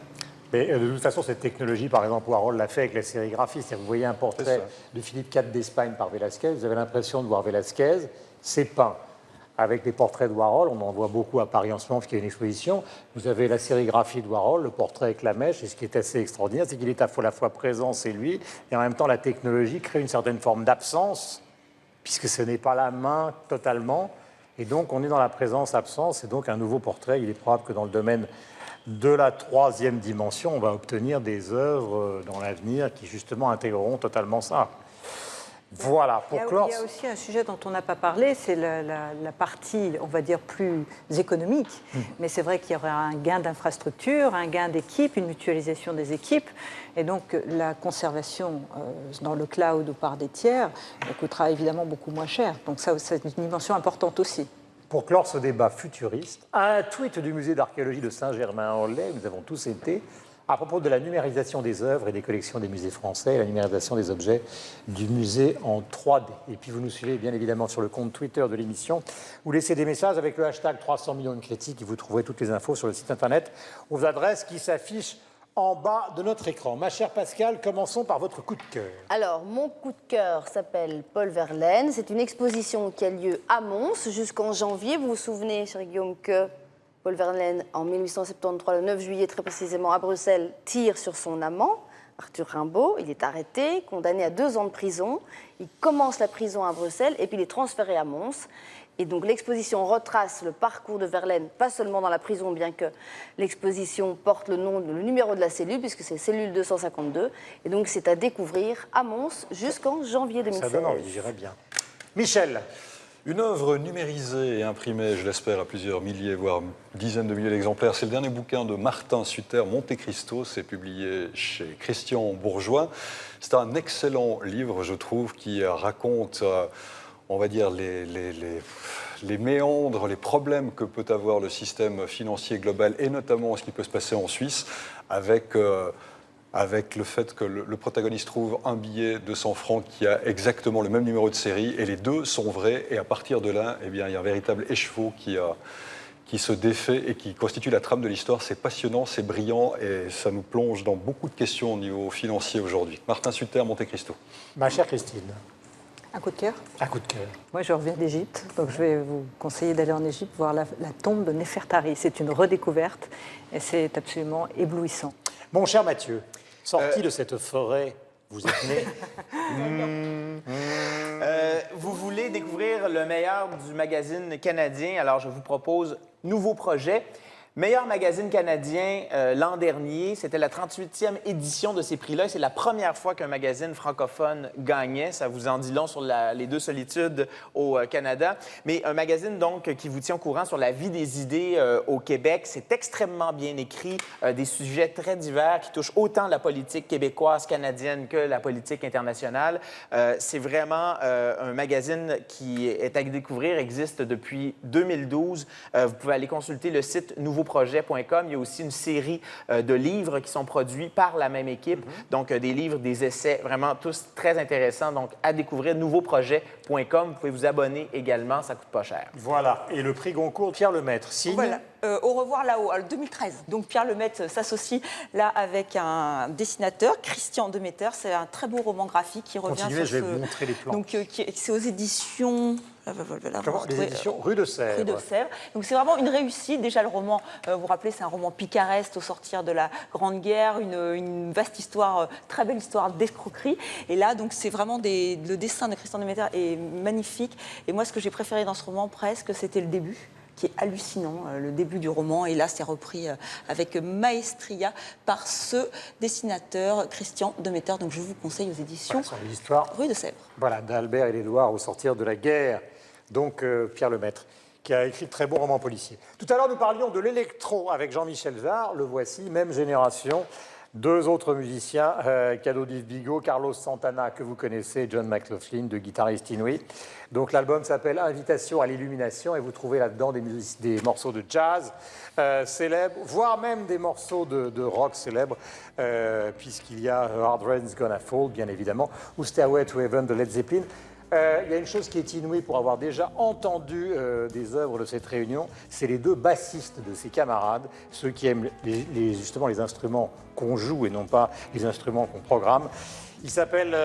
Mais de toute façon, cette technologie, par exemple, Warhol l'a fait avec la sérigraphie. C'est-à-dire que vous voyez un portrait de Philippe IV d'Espagne par Velázquez, vous avez l'impression de voir Velázquez, c'est peint. Avec les portraits de Warhol, on en voit beaucoup à Paris en ce moment, parce qu'il y a une exposition. Vous avez la sérigraphie de Warhol, le portrait avec la mèche, et ce qui est assez extraordinaire, c'est qu'il est à la fois présent, c'est lui, et en même temps, la technologie crée une certaine forme d'absence, puisque ce n'est pas la main totalement, et donc on est dans la présence-absence, et donc un nouveau portrait. Il est probable que dans le domaine de la troisième dimension, on va obtenir des œuvres dans l'avenir qui justement intégreront totalement ça. Voilà, pour clore. Il y a aussi un sujet dont on n'a pas parlé, c'est la partie, on va dire, plus économique. Mais c'est vrai qu'il y aura un gain d'infrastructure, un gain d'équipe, une mutualisation des équipes. Et donc, la conservation dans le cloud ou par des tiers coûtera évidemment beaucoup moins cher. Donc ça, c'est une dimension importante aussi. Pour clore ce débat futuriste, un tweet du musée d'archéologie de Saint-Germain-en-Laye, nous avons tous été, à propos de la numérisation des œuvres et des collections des musées français, et la numérisation des objets du musée en 3D. Et puis vous nous suivez bien évidemment sur le compte Twitter de l'émission. Vous laissez des messages avec le hashtag 300 millions de critiques et vous trouverez toutes les infos sur le site internet aux adresses qui s'affichent en bas de notre écran. Ma chère Pascale, commençons par votre coup de cœur. Alors, mon coup de cœur s'appelle Paul Verlaine. C'est une exposition qui a lieu à Mons jusqu'en janvier. Vous vous souvenez, cher Guillaume, que Paul Verlaine, en 1873, le 9 juillet très précisément, à Bruxelles, tire sur son amant, Arthur Rimbaud. Il est arrêté, condamné à 2 ans de prison. Il commence la prison à Bruxelles et puis il est transféré à Mons. Et donc l'exposition retrace le parcours de Verlaine, pas seulement dans la prison, bien que l'exposition porte le numéro de la cellule, puisque c'est cellule 252. Et donc c'est à découvrir à Mons jusqu'en janvier 2016. Ça donne envie, j'irai bien. Michel. Une œuvre numérisée et imprimée, je l'espère, à plusieurs milliers, voire dizaines de milliers d'exemplaires. C'est le dernier bouquin de Martin Suter, Monte Cristo. C'est publié chez Christian Bourgeois. C'est un excellent livre, je trouve, qui raconte, on va dire, les méandres, les problèmes que peut avoir le système financier global, et notamment ce qui peut se passer en Suisse, avec le fait que le protagoniste trouve un billet de 100 francs qui a exactement le même numéro de série, et les deux sont vrais, et à partir de là, eh bien, il y a un véritable écheveau qui se défait et qui constitue la trame de l'histoire. C'est passionnant, c'est brillant, et ça nous plonge dans beaucoup de questions au niveau financier aujourd'hui. Martin Suter, Monte Cristo. Ma chère Christine. Un coup de cœur? Un coup de cœur. Moi, je reviens d'Égypte, donc je vais vous conseiller d'aller en Égypte voir la tombe de Néfertari. C'est une redécouverte, et c'est absolument éblouissant. Mon cher Mathieu, sorti de cette forêt, vous êtes né. Vous voulez découvrir le meilleur du magazine canadien, alors je vous propose nouveau projet. Meilleur magazine canadien l'an dernier, c'était la 38e édition de ces prix-là. C'est la première fois qu'un magazine francophone gagnait. Ça vous en dit long sur les deux solitudes au Canada. Mais un magazine donc qui vous tient au courant sur la vie des idées au Québec. C'est extrêmement bien écrit, des sujets très divers qui touchent autant la politique québécoise, canadienne que la politique internationale. C'est vraiment un magazine qui est à découvrir, existe depuis 2012. Vous pouvez aller consulter le site nouveauprojet.com. Il y a aussi une série de livres qui sont produits par la même équipe. Donc, des livres, des essais, vraiment tous très intéressants. Donc, à découvrir, nouveauprojet.com. Vous pouvez vous abonner également, ça ne coûte pas cher. Voilà. Et le prix Goncourt, Pierre Lemaitre. Signe. Voilà. Au revoir là-haut, 2013. Donc Pierre Lemaitre s'associe là avec un dessinateur, Christian Demeter. C'est un très beau roman graphique qui revient Continuez, je vais vous montrer les plans. Donc c'est aux éditions... Les éditions Rue de Sèvres. Rue de Sèvres. Donc c'est vraiment une réussite. Déjà le roman, vous vous rappelez, c'est un roman picaresque au sortir de la Grande Guerre, une vaste histoire, très belle histoire d'escroquerie. Et là, donc c'est vraiment le dessin de Christian Demeter est magnifique. Et moi, ce que j'ai préféré dans ce roman, presque, c'était le début, qui est hallucinant, le début du roman. Et là, c'est repris avec maestria par ce dessinateur, Christian Demeter. Donc, je vous conseille aux éditions Rue de Sèvres. Voilà, d'Albert et d'Édouard au sortir de la guerre. Donc, Pierre Lemaitre, qui a écrit de très bons romans policiers. Tout à l'heure, nous parlions de l'électro avec Jean-Michel Jarre. Le voici, même génération. Deux autres musiciens, cadeau d'Yves Bigot, Carlos Santana, que vous connaissez, John McLaughlin, de guitaristes inouïs. Donc l'album s'appelle Invitation à l'illumination et vous trouvez là-dedans des morceaux de jazz célèbres, voire même des morceaux de rock célèbres, puisqu'il y a Hard Rain's Gonna Fall, bien évidemment, ou Stairway to Heaven de Led Zeppelin. Il y a une chose qui est inouïe pour avoir déjà entendu des œuvres de cette réunion, c'est les deux bassistes de ses camarades, ceux qui aiment justement les instruments qu'on joue et non pas les instruments qu'on programme. Ils s'appellent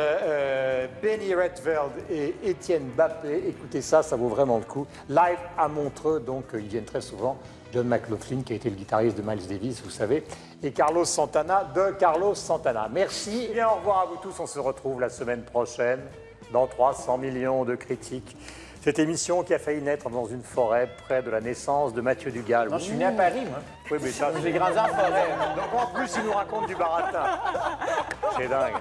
Benny Redveld et Étienne Bappé. Écoutez ça, ça vaut vraiment le coup. Live à Montreux, donc ils viennent très souvent. John McLaughlin, qui a été le guitariste de Miles Davis, vous savez, et Carlos Santana de Carlos Santana. Merci et au revoir à vous tous. On se retrouve la semaine prochaine dans 300 millions de critiques. Cette émission qui a failli naître dans une forêt près de la naissance de Mathieu Dugal. Non, je suis né à Paris, moi. Oui, mais ça, j'ai grandi en forêt. Donc en plus, il nous raconte du baratin. C'est dingue.